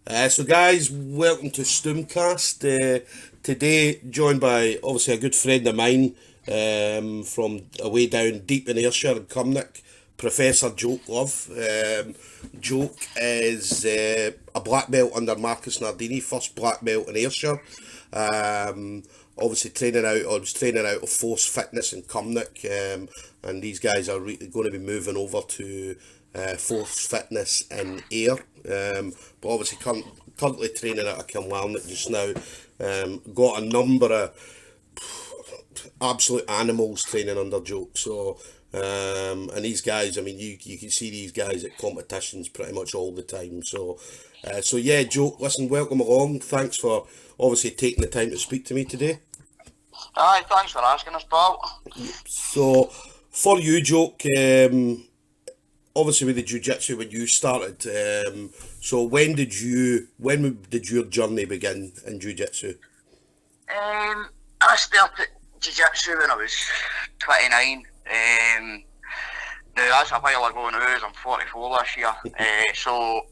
So guys, welcome to StoomCast. Today, joined by obviously a good friend of mine from away down deep in Ayrshire in Cumnock, Professor Joke Love. Joke is a black belt under Marcos Nardini, first black belt in Ayrshire. Obviously I was training out of Force Fitness in Cumnock, and these guys are going to be moving over to Force Fitness in Ayr. But obviously currently training out of Kilmarnock just now. Got a number of absolute animals training under Joke. So and these guys, I mean, you can see these guys at competitions pretty much all the time. So yeah, Joke, listen, welcome along. Thanks for obviously taking the time to speak to me today. Aye, thanks for asking us, pal. So for you, Joke, obviously with the jiu-jitsu when you started, so when did your journey begin in jiu-jitsu? I started jiu-jitsu when I was 29. Now that's a while ago now, I'm 44 this year. So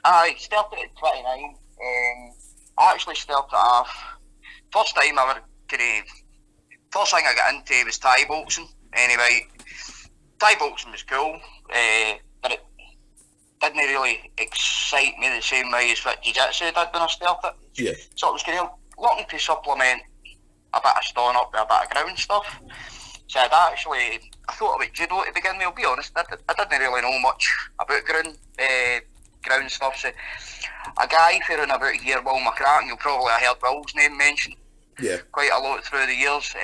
I started at 29. I actually started off, first thing I got into was Thai boxing. Anyway, Thai boxing was cool, but it didn't really excite me the same way as what jiu-jitsu did when I started. Yeah. So it was kind of looking to supplement a bit of stand up with a bit of ground stuff. So I thought about judo to begin with. I'll be honest, I didn't really know much about ground stuff. So a guy for around about here, Will McCracken, you'll probably have heard Will's name mentioned quite a lot through the years.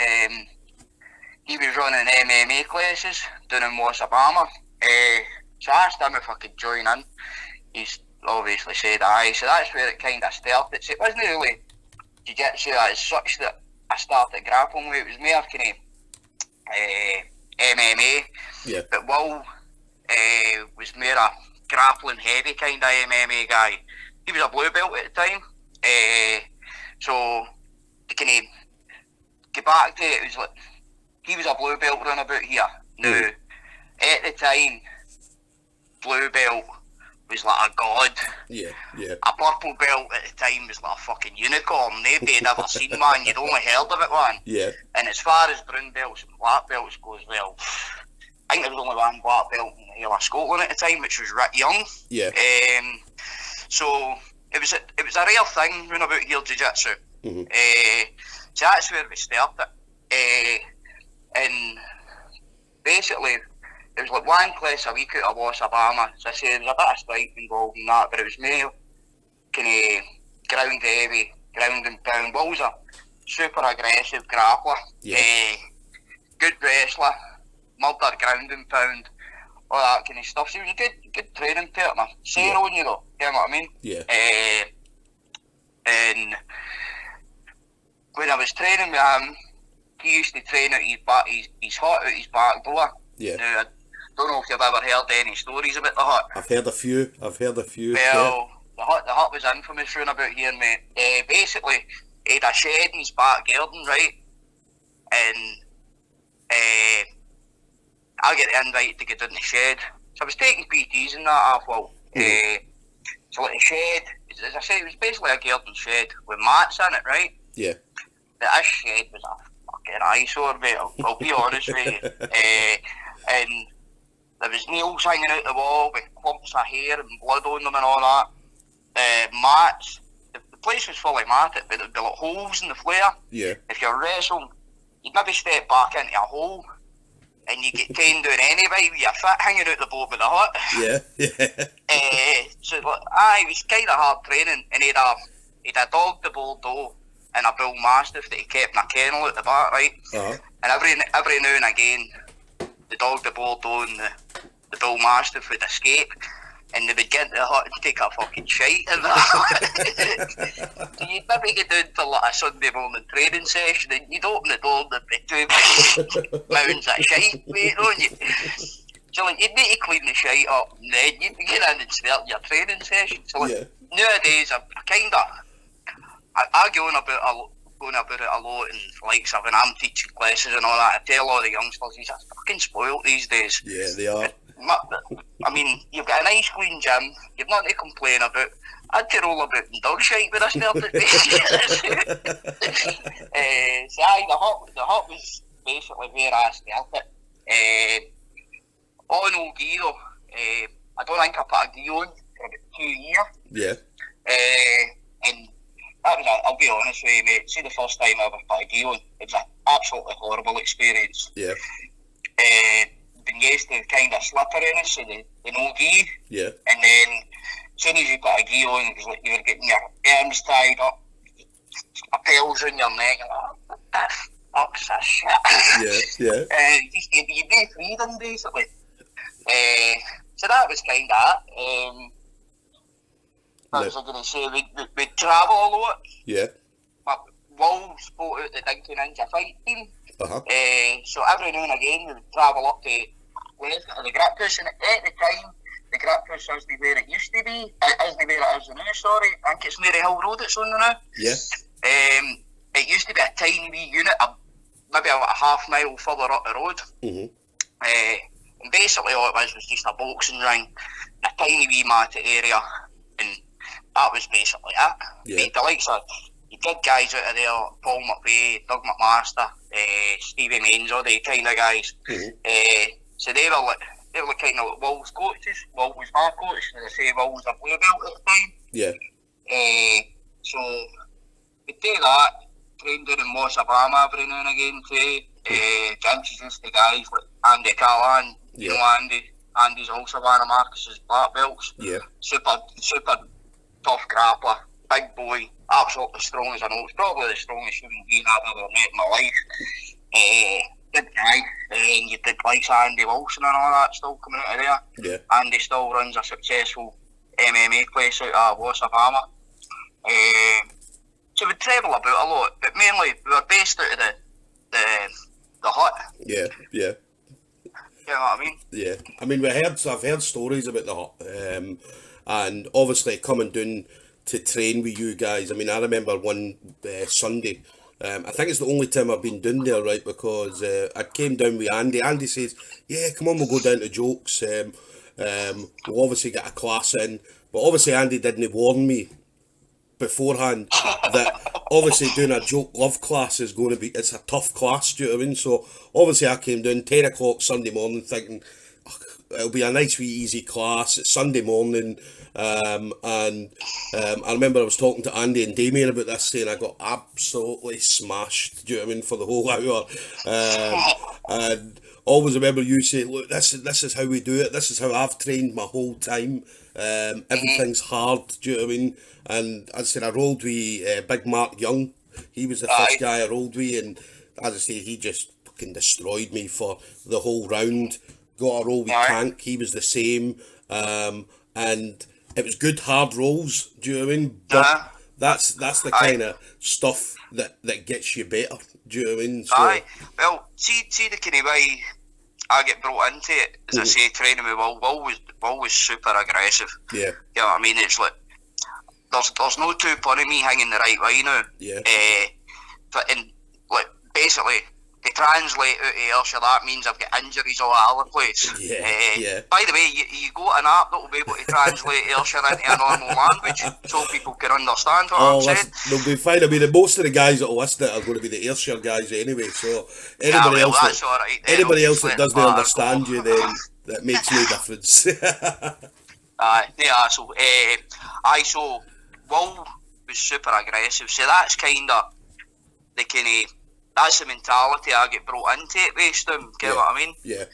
He was running MMA classes down in Wasabama. So I asked him if I could join in. He's obviously said aye. So that's where it kind of started. So it wasn't really jiu-jitsu as such that I started grappling with. It was more kind of MMA. Yeah. But Will was more a grappling heavy kind of MMA guy. He was a blue belt at the time. So to kind of get back to it, was like he was a blue belt run about here. Now, at the time, blue belt was like a god. Yeah. A purple belt at the time was like a fucking unicorn. Nobody had ever seen one. You'd only heard of it one. Yeah. And as far as brown belts and black belts goes, well, I think there was only one black belt in all of Scotland at the time, which was Rick Young. Yeah. So it was a real thing round about here jiu-jitsu. Mm-hmm. So that's where we started. And basically, it was like one class a week out of Wasabama. So I say there was a bit of striking involved in that, but it was more kind of ground heavy, ground and pound. Will's a super aggressive grappler, good wrestler, murder ground and pound, all that kind of stuff. So he was a good training partner. Say on you though, you know what I mean? Yeah. And when I was training with him, he used to train out his hut out his back door. Yeah. Now, I don't know if you've ever heard any stories about the hut. I've heard a few. Well, the hut was infamous round about here, mate. Basically, he had a shed in his back garden, right? And I get the invite to get down the shed. So I was taking PTs and that off, well. So like the shed, as I said, it was basically a garden shed with mats in it, right? Yeah. But this shed was a fucking eyesore, mate. I'll be honest with you. And there was nails hanging out the wall with clumps of hair and blood on them and all that. Mats. The place was fully matted, but there'd be like holes in the floor. Yeah. If you're wrestling, you'd maybe step back into a hole and you get taken down anyway with your foot hanging out the bottom of the hut. Yeah. So it was kind of hard training, and he'd a dog de Bordeaux and a bull mastiff that he kept in a kennel at the back, right? Uh-huh. And every now and again, the dog de Bordeaux and the bull mastiff would escape, and they would get into the hut and take a fucking shite in the hut. So you'd maybe get down to like a Sunday morning training session, and you'd open the door and there'd be two mounds of shite waiting on you. So like, you'd need to clean the shite up, and then you'd get in and start your training session. So like, nowadays, I go on about it a lot, and like when I'm teaching classes and all that, I tell all the youngsters, these are fucking spoiled these days. Yeah, they are. I mean, you've got a nice clean gym, you've nothing to complain about. I had to roll about in dog shite when I started. So aye, the hut was basically where I started. On OG though, I don't think I put a gi on for about 2 years. Yeah. And that was, I'll be honest with you, mate, see the first time I ever put a gi on, it was an absolutely horrible experience. Yeah. Been used to kind of slipperiness of the no gi. Yeah. And then as soon as you put a gi on, it was like you were getting your arms tied up, a pel's in your neck, and what the fuck's this shit? Yeah, yeah. You do freedom basically. So that was kind of it. What was I going to say? We'd travel a lot. Yeah. My Will spoke out the Dinky Ninja fight team. So every now and again we would travel up to the grip house, and at the time the grip house isn't where it used to be. It isn't where it is now, sorry. I think it's near the Hill Road it's on now. Yeah. It used to be a tiny wee unit, maybe about a half mile further up the road. And basically all it was just a boxing ring, a tiny wee matted area, and that was basically it. Yeah. The likes of you good guys out of there, Paul McVeigh, Doug McMaster, Stevie Mains, all the kind of guys. So they were kind of like Will's coaches. Will was my coach, and I say Will was a blue belt at the time. Yeah. So we do that, train down in Mossabama every now and again too. Introduce the guys like Andy Callan, you know Andy's also one of Marcus's black belts. Yeah. Super tough grappler, big boy, absolutely strong as I know. It's probably the strongest human being I've ever met in my life. Good guy. And you did like Andy Wilson and all that still coming out of there. Yeah. Andy still runs a successful MMA place out of Wasabama. So we travel about a lot, but mainly we were based out of the hut. Yeah, yeah. You know what I mean? Yeah. I mean, I've heard stories about the hut, and obviously coming down to train with you guys. I mean, I remember one Sunday. I think it's the only time I've been down there, right? Because I came down with Andy. Andy says, "Yeah, come on, we'll go down to Jokes. We'll obviously get a class in." But obviously, Andy didn't warn me beforehand that obviously doing a Joke Love class is going to be, it's a tough class, do you know what I mean? So obviously I came down 10 o'clock Sunday morning thinking, it'll be a nice wee easy class. It's Sunday morning, and I remember I was talking to Andy and Damien about this, saying I got absolutely smashed, do you know what I mean, for the whole hour. And always remember you saying, look, this is how we do it. This is how I've trained my whole time. Everything's hard, do you know what I mean? And as I said, I rolled with Big Mark Young. He was the first guy I rolled with, and as I say, he just fucking destroyed me for the whole round. Got a roll with Tank, he was the same. And it was good hard rolls, do you know what I mean? But that's the kind of stuff that gets you better, do you know what I mean? So, well, see the kind of way I get brought into it, as I say, training with Will was super aggressive. Yeah. You know what I mean? It's like, there's no two punning me hanging the right way now. Yeah. But like, basically, to translate out of Ayrshire, that means I've got injuries all over the place. Yeah. By the way, you got an app that will be able to translate Ayrshire into a normal language so people can understand what I'm saying. They'll be fine. I mean, most of the guys that will listen to it are going to be the Ayrshire guys anyway, so anybody else that doesn't understand you, then that makes no difference. So Will was super aggressive, so that's kind of that's the mentality I get brought into it based on, you know what I mean? Yeah.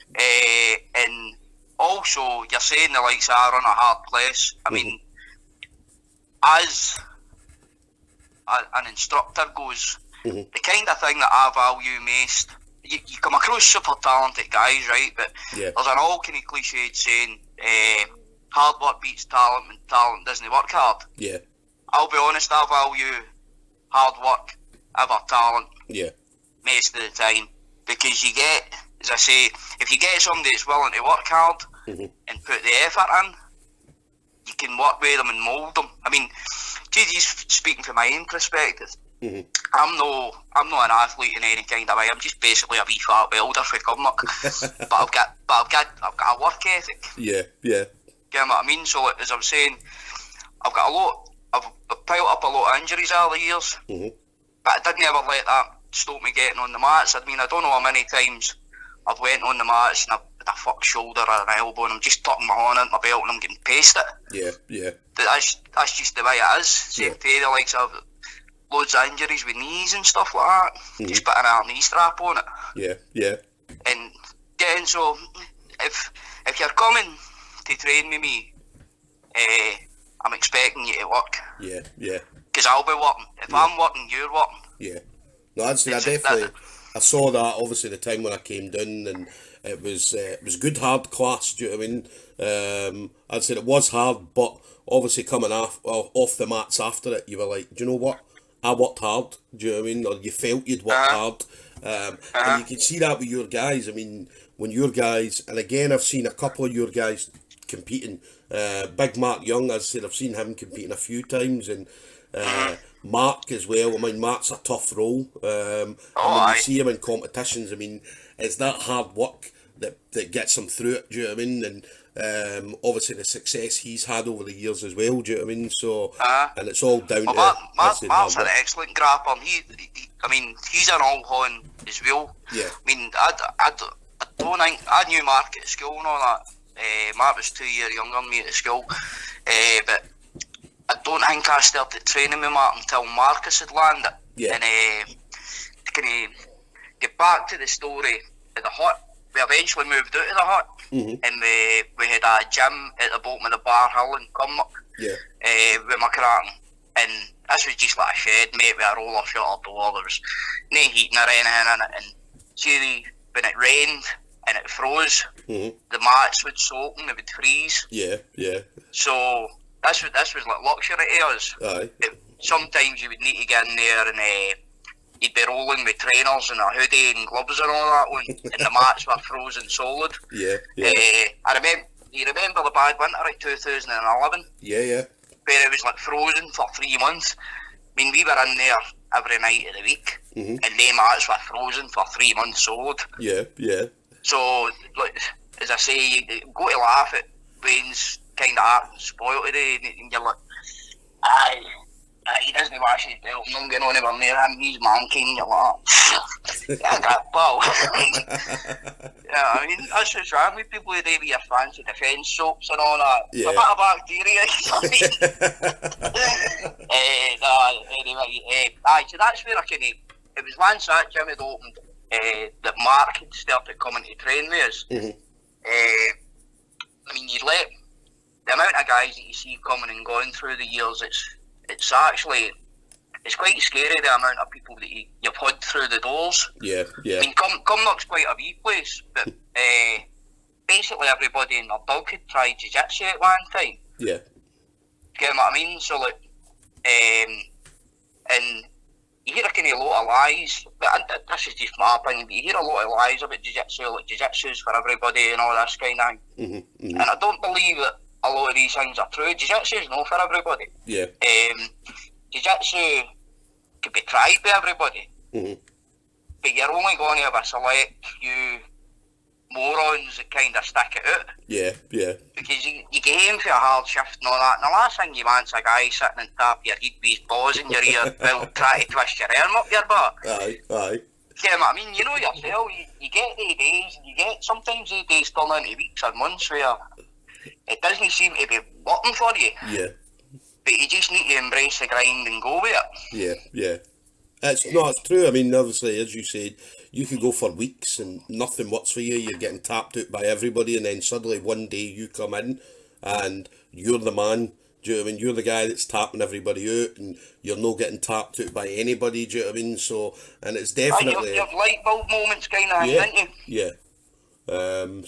And also, you're saying the likes are on a hard place. I mean, as an instructor goes, the kind of thing that I value most, you come across super talented guys, right? But there's an all kind of cliched saying, hard work beats talent and talent doesn't work hard. Yeah. I'll be honest, I value hard work over talent. Yeah. Most of the time, because you get, as I say, if you get somebody that's willing to work hard and put the effort in, you can work with them and mould them. I mean, just speaking from my own perspective, I'm no an athlete in any kind of way. I'm just basically a wee fat welder for Cumnock. but I've got a work ethic. Yeah, yeah. You know what I mean? So as I'm saying, I've piled up a lot of injuries all the years, but I didn't ever let that stop me getting on the mats. I mean, I don't know how many times I've went on the mats and I've had a fucked shoulder or an elbow and I'm just tucking my hand into my belt and I'm getting pasted. Yeah, yeah. That's just the way it is. Same to the likes of loads of injuries with knees and stuff like that. Just put an knee strap on it. Yeah, yeah. And so if you're coming to train with me, I'm expecting you to work. Yeah, yeah. Because I'll be working. If I'm working, you're working. Yeah. No, I definitely. I saw that obviously the time when I came down, and it was good hard class. Do you know what I mean? I'd say it was hard, but obviously coming off the mats after it, you were like, do you know what? I worked hard. Do you know what I mean? Or you felt you'd worked hard, and you can see that with your guys. I mean, when your guys, and again, I've seen a couple of your guys competing. Big Mark Young, as I said, I've seen him competing a few times, and Mark as well. I mean, Mark's a tough role. And when you see him in competitions, I mean, it's that hard work that gets him through it. Do you know what I mean? And obviously the success he's had over the years as well. Do you know what I mean? So, and it's all down to Mark's an excellent grappler. He's an all-horn as well. Yeah. I mean, I don't think I knew Mark at school and all that. Mark was 2 years younger than me at school, but I don't think I started training with Mark until Marcus had landed. Yeah. And to get back to the story of the hut, we eventually moved out of the hut, and we had a gym at the bottom of the bar hill in Cumnock. Yeah. With my crack, and this was just like a shed, mate, with a roller shutter door. There was no heating or anything in it, and see, when it rained and it froze, the mats would soak and they would freeze. Yeah, yeah. So this was like luxury to us. Aye. Sometimes you would need to get in there and you'd be rolling with trainers and a hoodie and gloves and all that one, and the mats were frozen solid. Yeah, yeah. You remember the bad winter of 2011? Yeah, yeah. Where it was like frozen for 3 months. I mean, we were in there every night of the week, and the mats were frozen for 3 months solid. Yeah, yeah. So, like, as I say, you go to laugh at Wayne's kind of acting spoiled today, and you're like, aye, he doesn't wash his belt, and I'm going on anywhere near him, he's manking, you're like, yeah, that pal. Yeah, I mean, that's what's wrong with people today with your fancy defence soaps and all that. Yeah. It's a bit of bacteria, you know what I mean? Anyway, so that's where it was once that gym had opened, that Mark had started coming to train with us. I mean, you'd let the amount of guys that you see coming and going through the years, it's actually, it's quite scary the amount of people that you've had through the doors. Yeah, yeah. I mean, Cumnock's quite a wee place, but basically everybody in their dog had tried jiu-jitsu at one time. Yeah. You know what I mean? So, like, and you hear a kind of lot of lies, but this is just my opinion, but you hear a lot of lies about jiu-jitsu, like jiu-jitsu's for everybody and all this kind of thing. And I don't believe that a lot of these things are true. Jiu-jitsu's not for everybody. Yeah. Jiu-jitsu could be tried by everybody, but you're only going to have a select few morons that kind of stick it out. Yeah, yeah. Because you get aim for a hard shift and all that, and the last thing you want's a guy sitting on top of your head with his balls in your ear while trying to twist your arm up your butt. Aye, aye. Yeah, I mean, you know yourself, you get the days, and you get sometimes the days turn into weeks or months where it doesn't seem to be working for you. Yeah. But you just need to embrace the grind and go with it. Yeah, yeah. It's true. I mean, obviously, as you said, you could go for weeks and nothing works for you. You're getting tapped out by everybody, and then suddenly one day you come in and you're the man. Do you know what I mean? You're the guy that's tapping everybody out, and you're not getting tapped out by anybody. Do you know what I mean? So, and it's definitely your light bulb moments kind of, yeah, aren't you? yeah. And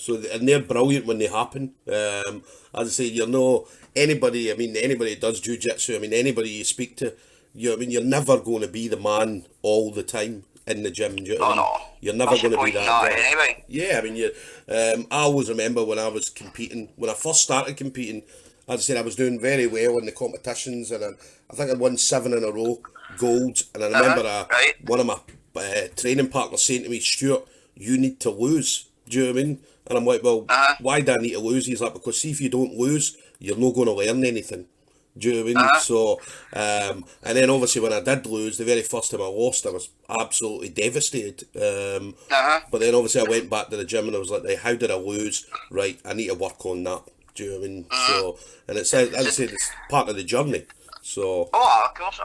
they're brilliant when they happen. As I say, you're no anybody. I mean, anybody that does jiu-jitsu. I mean, anybody you speak to, you know what I mean. You're never going to be the man all the time in the gym. Do you know what I mean? No. You're never going to be that guy. Anyway. Yeah, I mean, I always remember when I was competing, when I first started competing. as I said, I was doing very well in the competitions, and I think I won 7 in a row, golds. And I remember one of my training partners saying to me, Stuart, you need to lose. Do you know what I mean? And I'm like, well, why do I need to lose? He's like, because see, if you don't lose, you're not going to learn anything. Do you know what I mean? So, and then obviously when I did lose, the very first time I lost, I was absolutely devastated. But then obviously I went back to the gym and I was like, how did I lose? Right, I need to work on that. Do you know what I mean? So, and it's, as I said, it's part of the journey. So. Oh, of course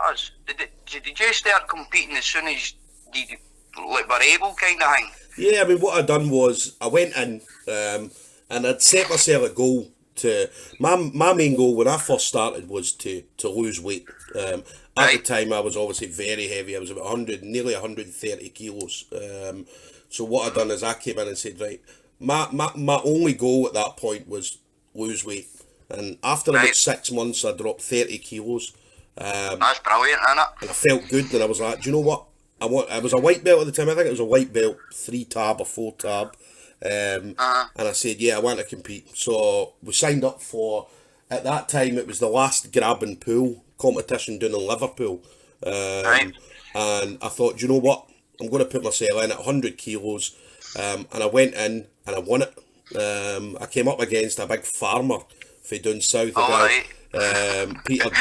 it is. Did you start competing as soon as you were able, kind of thing? Yeah, I mean, what I done was I went in and I'd set myself a goal to my main goal when I first started was to lose weight. At the time, I was obviously very heavy. I was about nearly 130 kilos. So what I done is I came in and said, right, my only goal at that point was lose weight. And after about 6 months, I dropped 30 kilos. That's brilliant, isn't it? And I felt good, and I was like, do you know what? I was a white belt at the time. I think it was a white belt, 3 tab or 4 tab. And I said, yeah, I want to compete. So we signed up for, at that time, it was the last grab and pull competition down in Liverpool. And I thought, do you know what? I'm going to put myself in at 100 kilos. And I went in and I won it. I came up against a big farmer for down south. Peter.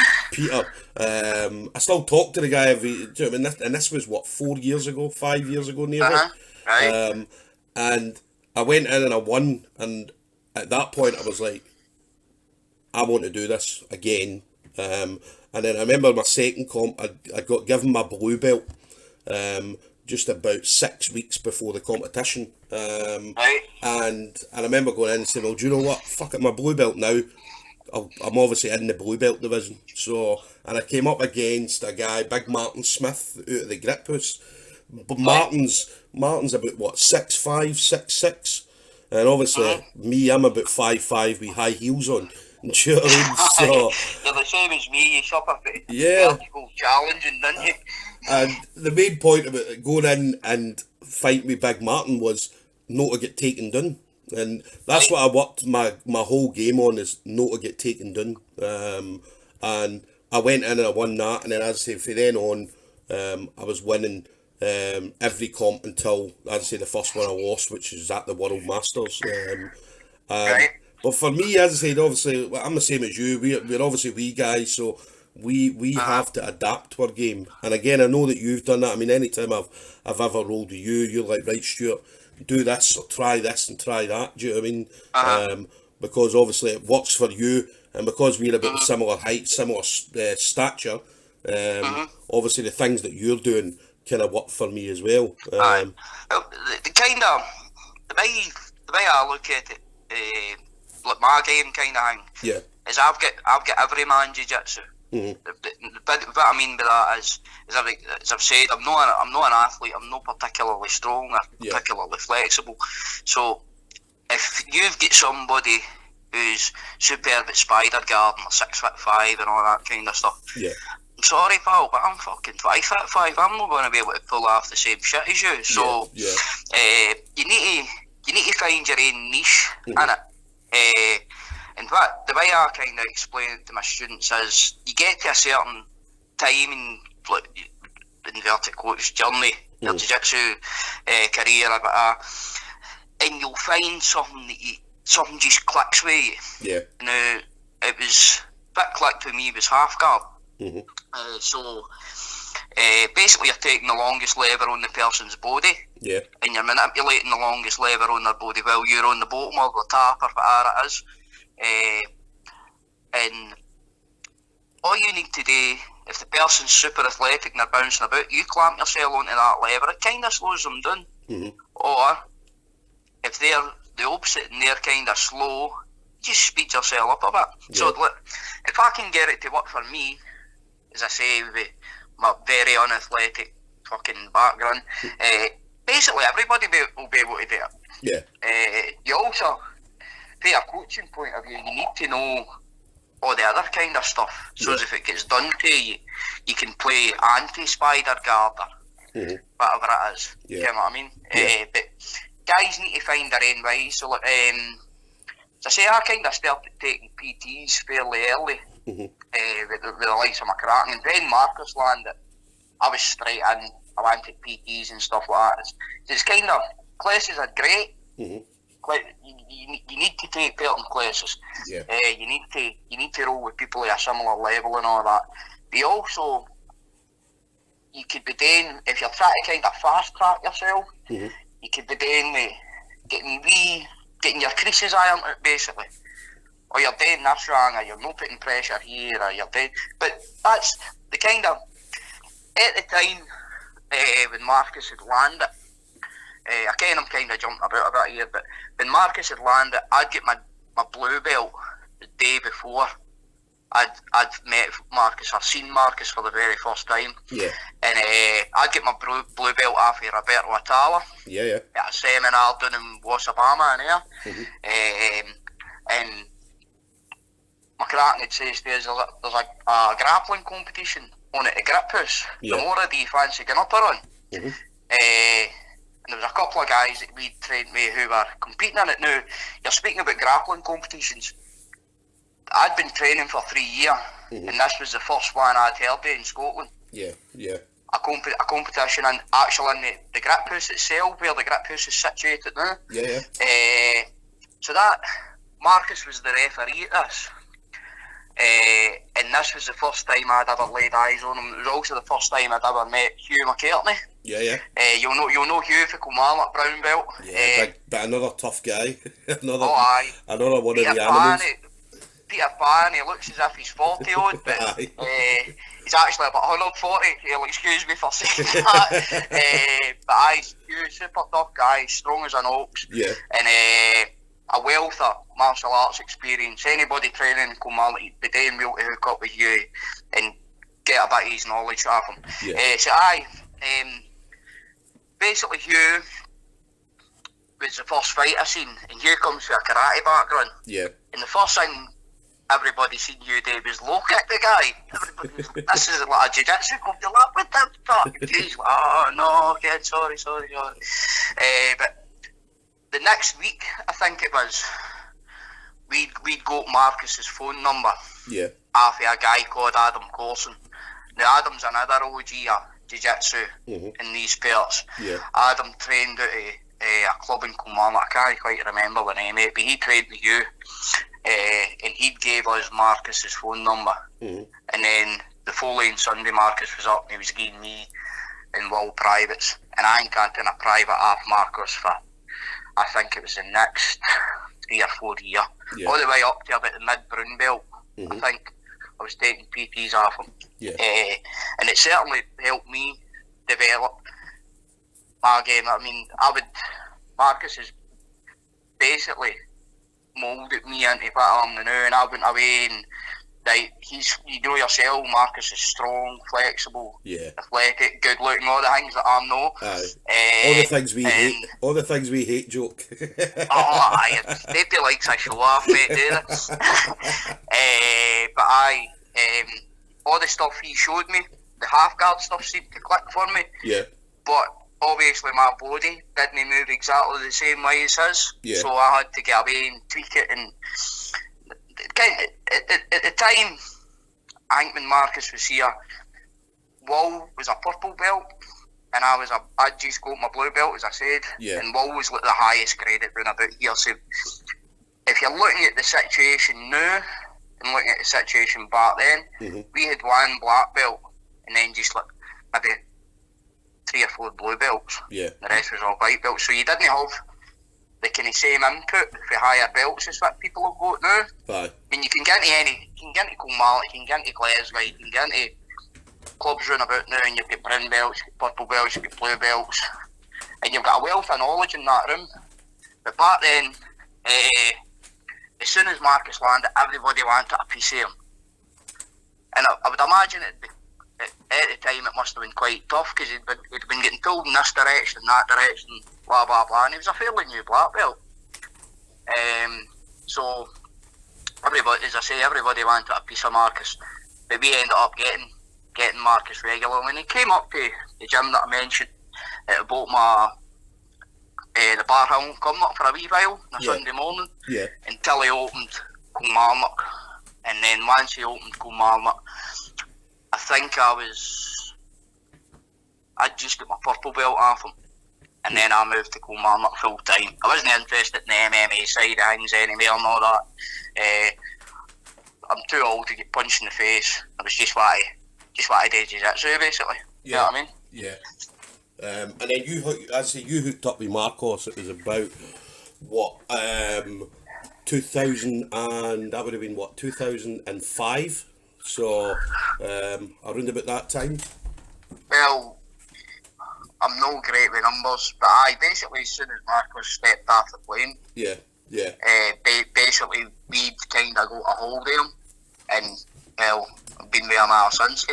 I still talk to the guy every. Do you know what I mean? And this was what, 5 years ago, nearly. And I went in and I won, and at that point I was like, I want to do this again. And then I remember my second comp, I got given my blue belt just about 6 weeks before the competition. And I remember going in and saying, well, do you know what? Fuck it, my blue belt now. I'm obviously in the blue belt division. So, and I came up against a guy, Big Martin Smith, out of the Grip House. But Martin's about what, 6'5", 6'6", and obviously me, I'm about 5'5" with high heels on. Do you know what I mean? So you're the same as me. You suffer for vertical challenging, didn't you? And the main point about going in and fighting with Big Martin was not to get taken down, and that's what I worked my whole game on, is not to get taken down. And I went in and I won that, and then as I say, from then on, I was winning every comp until, as I say, the first one I lost, which is at the World Masters. But for me, as I said, obviously, I'm the same as you. We're obviously wee guys, so we have to adapt to our game. And again, I know that you've done that. I mean, anytime I've ever rolled with you, you're like, right, Stuart, do this or try this and try that. Do you know what I mean? Because obviously it works for you, and because we're about similar height, similar stature, obviously the things that you're doing kind of work for me as well. The way I look at it, like my game kind of thing, is I've got every man jiu-jitsu. What I mean by that is as I've said, I'm not an athlete. I'm not particularly strong or particularly flexible. So if you've got somebody who's superb at spider guarding, or 6'5" and all that kind of stuff, I'm sorry, pal, but I'm fucking 5'5". I'm not going to be able to pull off the same shit as you. So you need to find your own niche, innit? In fact, the way I kind of explain it to my students is, you get to a certain time in, like, inverted quotes, journey, your jiu-jitsu career, and you'll find something something just clicks with you. Now, it was a bit clicked with me, was half guard. So basically you're taking the longest lever on the person's body, and you're manipulating the longest lever on their body while you're on the bottom of the top or whatever it is. And all you need to do, if the person's super athletic and they're bouncing about, you clamp yourself onto that lever. It kind of slows them down. Or if they're the opposite and they're kind of slow, just speed yourself up a bit. So if I can get it to work for me, as I say, with my very unathletic fucking background, basically everybody will be able to do it. You also, from a coaching point of view, you need to know all the other kind of stuff. So as if it gets done to you, you can play anti-spider guarder, whatever it is. You know what I mean? But guys need to find their own way. So like, So I say I kind of started taking PTs fairly early with the likes of McCracken, and then Marcus landed. I was straight in. I went to PTs and stuff like that. It's kind of, classes are great. You need to take certain classes. Yeah. You need to roll with people at a similar level and all that. But also, you could be doing, if you're trying to kind of fast track yourself, you could be doing with getting your creases ironed out, basically. Or you're doing this wrong, or you're not putting pressure here, or you're doing... But that's the kind of... At the time, when Marcus had landed, I'm kind of jumping about a bit here, but when Marcus had landed, I'd get my blue belt the day before I'd met Marcus, I've seen Marcus for the very first time. Yeah. And I'd get my blue belt off of Roberto Atala. Yeah. At a seminar down in Wasabama and there. And McCracken had says there's a grappling competition on at the Grip House. Yeah. The more do you fancy going up or on? And there was a couple of guys that we trained with who were competing in it. Now, you're speaking about grappling competitions. I'd been training for 3 years, and this was the first one I'd heard of in Scotland. Yeah. A competition actually in the Grip House itself, where the Grip House is situated now. Yeah. So that, Marcus was the referee at this. And this was the first time I'd ever laid eyes on him. It was also the first time I'd ever met Hugh McCartney. Yeah. You'll know Hugh for Kilmarnock brown belt. Yeah, but another tough guy. Another one Peter of the animals. Peter Pan, he looks as if he's 40 odd, but he's actually about 140. He'll excuse me for saying that. But Hugh, super tough guy, strong as an ox. Yeah. And a wealth of martial arts experience. Anybody training in Kilmarnock, be damn well to hook up with Hugh and get a bit of his knowledge off him. Yeah. Basically Hugh was the first fight I seen, and Hugh comes from a karate background. Yeah. And the first thing everybody seen Hugh do was low kick the guy. Everybody was like, this is like a jiu-jitsu club. You're like, what the fuck? He's like, oh no, kid, sorry. But the next week, I think it was, we'd got Marcus's phone number. Yeah. Off of a guy called Adam Corson. Now Adam's another OG of jiu-jitsu in these parts. Yeah. Adam trained at a club in Kilmarnock. I can't quite remember the name of it, but he trained with you. And he gave us Marcus's phone number. And then the following Sunday, Marcus was up and he was giving me and Will privates. And I got in a private off Marcus for, I think it was the next 3 or 4 years. Yeah. All the way up to about the mid-brown belt. I think I was taking PTs off him. Yeah. And it certainly helped me develop my game. I mean, Marcus has basically moulded me into what I am now, and I went away and you know yourself, Marcus is strong, flexible, athletic, good looking, all the things that I'm not. All the things we hate. All the things we hate, joke. Nobody likes a show off, mate, do they? But all the stuff he showed me, the half guard stuff seemed to click for me. Yeah. But obviously my body didn't move exactly the same way as his. Yeah. So I had to get away and tweak it. And at the time, I think when Marcus was here, Will was a purple belt, and I just got my blue belt, as I said. Yeah. And Will was like the highest graded round about here. So if you're looking at the situation now and looking at the situation back then, we had one black belt and then just like maybe 3 or 4 blue belts. Yeah. The rest was all white belts. So you didn't have the kind of same input for higher belts as what people have got now. Aye. I mean, you can get into Kilmarnock, you can get into Glasgow, you can get into clubs round about now, and you've got brown belts, you've got purple belts, you've got blue belts, and you've got a wealth of knowledge in that room. But back then, as soon as Marcus landed, everybody wanted a piece of him. And I would imagine at the time it must have been quite tough, because he'd been getting told in this direction, that direction, blah blah blah, and he was a fairly new black belt. So everybody, as I say, everybody wanted a piece of Marcus, but we ended up getting Marcus regular. When he came up to the gym that I mentioned at about my the Bar Hill in Cumnock for a wee while on a Sunday morning. Yeah. Until he opened Kilmarnock. And then once he opened Kilmarnock, I think I'd just got my purple belt off him. And then I moved to Kilmarnock full time. I wasn't interested in the MMA side of things anymore and all that. I'm too old to get punched in the face. I was just what I did jiu-jitsu basically. You know what I mean? Yeah. And then you hooked up with Marcos. It was about what 2000 and that would have been what 2005. So around about that time. Well, I'm no great with numbers, but basically as soon as Marcos stepped off the plane. Yeah. Basically we'd kind of got a hold of him, and well, I've been with him ever since.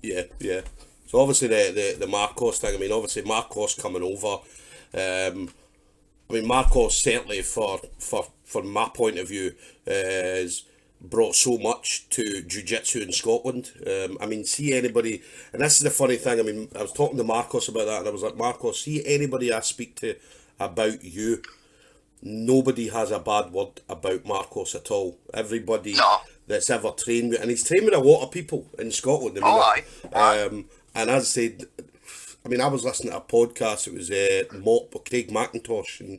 Yeah. So obviously the Marcos thing. I mean, obviously Marcos coming over. I mean, Marcos certainly from my point of view has brought so much to jiu-jitsu in Scotland. I mean, see anybody, and this is the funny thing. I mean, I was talking to Marcos about that, and I was like, Marcos, see anybody I speak to about you, nobody has a bad word about Marcos at all. Everybody that's ever trained with, and he's trained with a lot of people in Scotland. I mean, and as I said, I mean, I was listening to a podcast. It was Mop with Craig McIntosh, and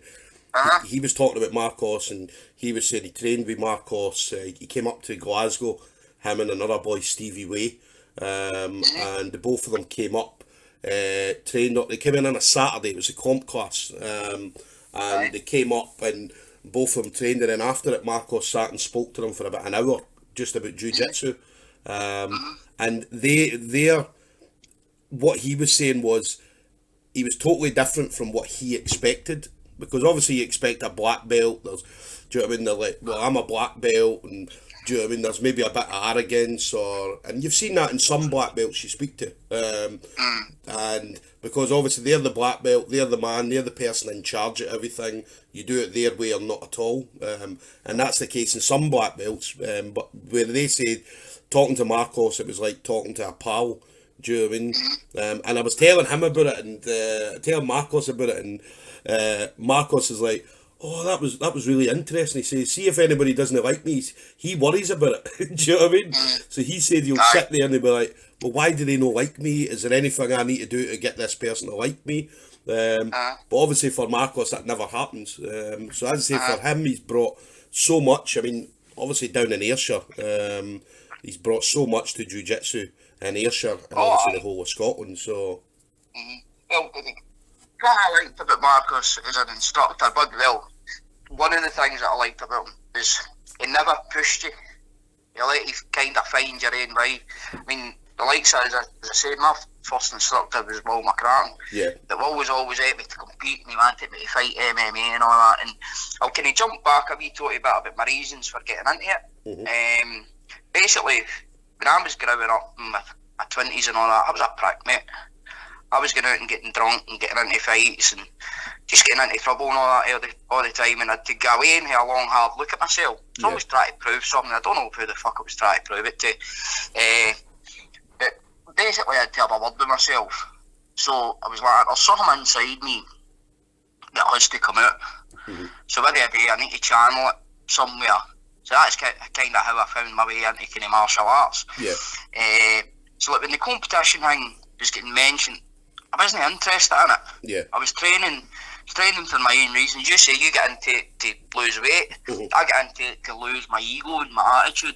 he was talking about Marcos, and he was saying he trained with Marcos. He came up to Glasgow, him and another boy, Stevie Way, and the both of them came up, trained up. They came in on a Saturday. It was a comp class, and they came up, and both of them trained. And then after it, Marcos sat and spoke to them for about an hour, just about jiu-jitsu, and they're. What he was saying was he was totally different from what he expected, because obviously you expect a black belt. Do you know what I mean? They're like, well, I'm a black belt, and do you know what I mean? There's maybe a bit of arrogance, and you've seen that in some black belts you speak to, and because obviously they're the black belt, they're the man, they're the person in charge of everything. You do it their way or not at all, and that's the case in some black belts. But where they said talking to Marcos, it was like talking to a pal. Do you know what I mean? And I was telling him about it, and telling Marcos about it, and Marcos is like, "Oh, that was really interesting." He says, "See if anybody doesn't like me, he worries about it." Do you know what I mean? So he said he'll sit there and he'll be like, "Well, why do they not like me? Is there anything I need to do to get this person to like me?" But obviously for Marcos that never happens. So as I say, for him, he's brought so much. I mean, obviously down in Ayrshire, he's brought so much to jiu-jitsu in Ayrshire and obviously the whole of Scotland. So, well, what I liked about Marcos as an instructor, but well, one of the things that I liked about him is he never pushed you. He let you kind of find your own way. I mean, the likes of, as I said, my first instructor was Will McCracken. Yeah. That Will was always able to compete, and he wanted me to fight MMA and all that. And can he jump back a wee totally bit about my reasons for getting into it? Basically, when I was growing up in my 20s and all that, I was a prick, mate. I was going out and getting drunk and getting into fights and just getting into trouble and all that all the time, and I had to go away and have a long hard look at myself. I was always trying to prove something. I don't know who the fuck I was trying to prove it to. But basically I had to have a word with myself. So I was like, there's something inside me that has to come out. So every day I need to channel it somewhere. So that's kind of how I found my way into kind of martial arts. So like when the competition thing was getting mentioned, I wasn't interested in it. I was training for my own reasons. You say you get into to lose weight, I get into to lose my ego and my attitude.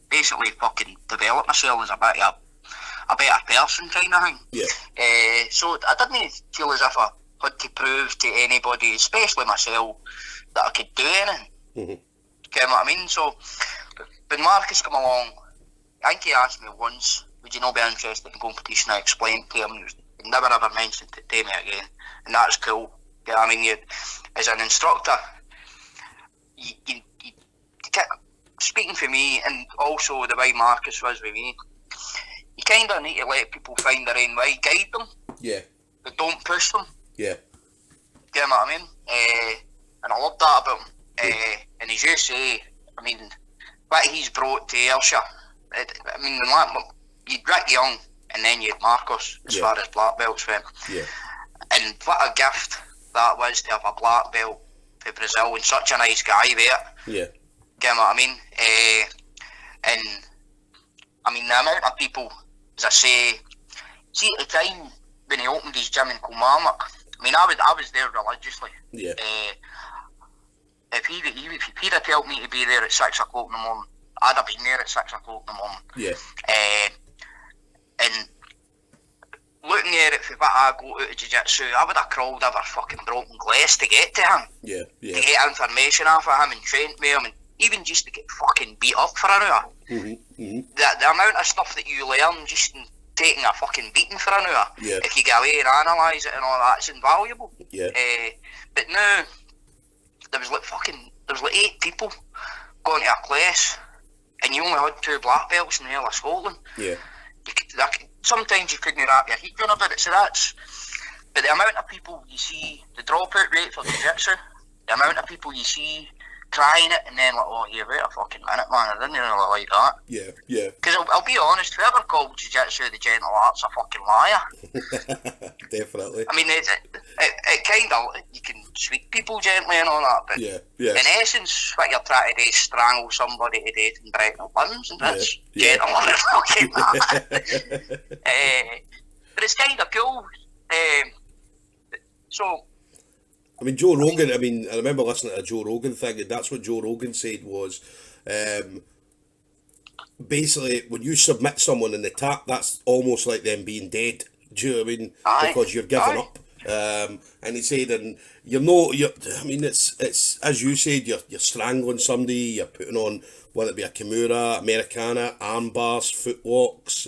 Basically fucking develop myself as a better person kind of thing. So I didn't feel as if I had to prove to anybody, especially myself, that I could do anything. You know what I mean? So when Marcus came along, I think he asked me once, would you not be interested in competition? I explained to him, he never ever mentioned it to me again, and that's cool. You know what I mean? As an instructor, you speaking for me, and also the way Marcus was with me, you kind of need to let people find their own way, guide them, but don't push them. You know what I mean? And I love that about him. And as you say, I mean, what he's brought to Ayrshire, I mean, you'd Rick Young and then you'd Marcos as far as black belts went. And what a gift that was to have a black belt for Brazil, and such a nice guy there. Yeah. Get what I mean? And I mean, the amount of people, as I say, see at the time when he opened his gym in Kilmarnock, I mean, I was there religiously. Yeah. If he'd have told me to be there at 6 o'clock in the morning, I'd have been there at 6 o'clock in the morning. Yeah. And looking at it for what I go out of jiu-jitsu, I would have crawled over fucking broken glass to get to him. Yeah. Yeah. To get information off of him and train with him, and even just to get fucking beat up for an hour. The amount of stuff that you learn just in taking a fucking beating for an hour, if you get away and analyse it and all that, it's invaluable. Yeah. But now, there was like 8 people going to a class, and you only had 2 black belts in the whole of Scotland. Yeah. Sometimes you couldn't wrap your head around about it, so that's... But the amount of people you see, the dropout rate for jiu-jitsu, the amount of people you see trying it and then like, oh, yeah, wait a fucking minute, man, I didn't really like that. Yeah, yeah. Because I'll be honest, whoever called jiu-jitsu the gentle art's a fucking liar. Definitely. I mean, it kind of, you can sweep people gently and all that, but yeah, yeah. in essence, what you're trying to do is strangle somebody to death and break their limbs, and that's gentle on the fucking that. But it's kind of cool. So, I mean, Joe Rogan, I remember listening to a Joe Rogan thing, and that's what Joe Rogan said was, basically, when you submit someone in the tap, that's almost like them being dead. Do you know what I mean? Because you're giving up. And he said, and it's as you said, you're strangling somebody, you're putting on, whether it be a Kimura, Americana, arm bars, footwalks,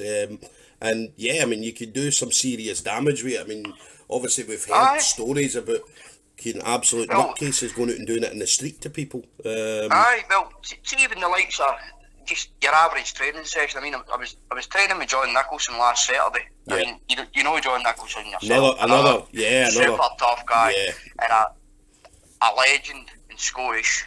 and yeah, I mean, you could do some serious damage with it. I mean, obviously we've heard stories about absolute nutcases going out and doing it in the street to people. Well, see, even the likes of just your average training session. I mean, I was training with John Nicholson last Saturday. Yeah. I mean, you know John Nicholson yourself. Another super tough guy, and a legend in Scottish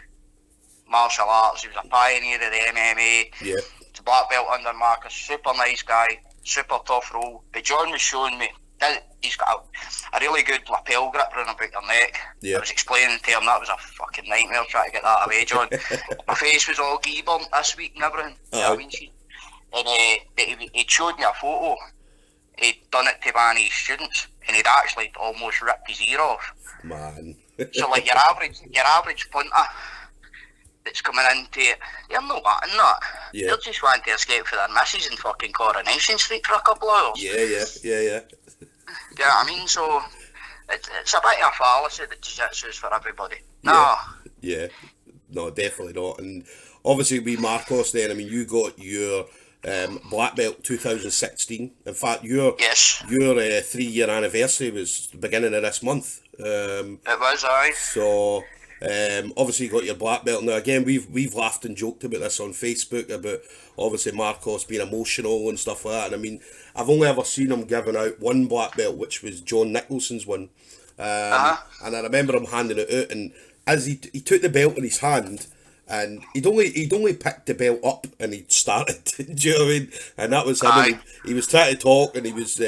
martial arts. He was a pioneer of the MMA. Yeah, it's a black belt under Marcos. Super nice guy, super tough role. But John was showing me that he's got a really good lapel grip around about your neck. Yeah. I was explaining to him that was a fucking nightmare trying to get that away, John. My face was all gee burnt this week and everything. I mean, and he showed me a photo. He'd done it to one of his students, and he'd actually almost ripped his ear off. Man. So like your average punter that's coming into it, they're not wanting that. Yeah. They're just wanting to escape for their missus in fucking Coronation Street for a couple of hours. Yeah. Yeah, I mean, so it's a bit of a fallacy that jiu-jitsu is for everybody. Yeah, no, definitely not. And obviously with Marcos then, I mean, you got your black belt 2016. In fact, your 3-year anniversary was the beginning of this month. It was, aye. So obviously you got your black belt. Now again, we've laughed and joked about this on Facebook about obviously Marcos being emotional and stuff like that. And I mean, I've only ever seen him giving out one black belt, which was John Nicholson's one. And I remember him handing it out, and as he took the belt in his hand, and he'd only picked the belt up and he'd started. Do you know what I mean? And that was him. And he was trying to talk, and he was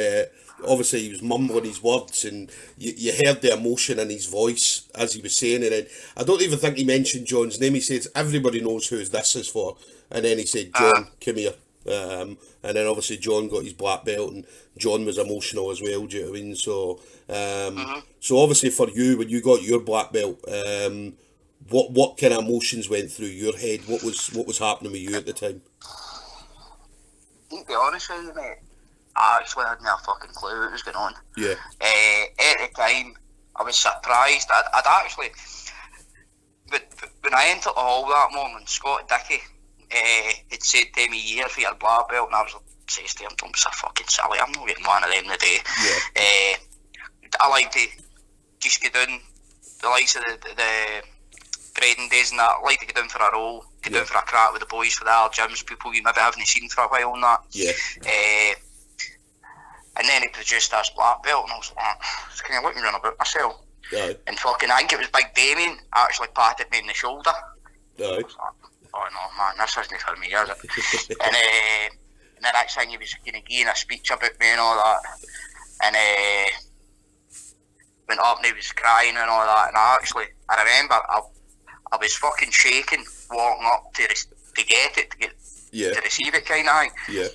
obviously he was mumbling his words, and you heard the emotion in his voice as he was saying it. And I don't even think he mentioned John's name. He says everybody knows who this is for, and then he said, John, come here. And then obviously John got his black belt, and John was emotional as well. Do you know what I mean? So so obviously for you, when you got your black belt, what kind of emotions went through your head? What was happening with you at the time? To be honest with you, mate, I actually had no fucking clue what was going on. Yeah. At the time, I was surprised. I'd actually, but when I entered the hall that morning, Scott Dickey had said to me, "Here for your black belt," and I was like, says to him, "Don't be so fucking silly. I'm not getting one of them today." Yeah. I like to just get down the likes of the training days and that. I like to get down for a roll, get down for a crack with the boys for the other gyms, people you maybe haven't seen for a while and that. Yeah. And then he produced this black belt, and I was like, just kind of looking around about myself. Yeah. And fucking, I think it was Big Damien actually patted me in the shoulder. Yeah. I was like, oh no, man, this isn't for me, is it? And the next thing he was kind of giving a speech about me and all that. And went up and he was crying and all that. And I remember I was fucking shaking walking up to get it, to receive it kind of thing. Yeah.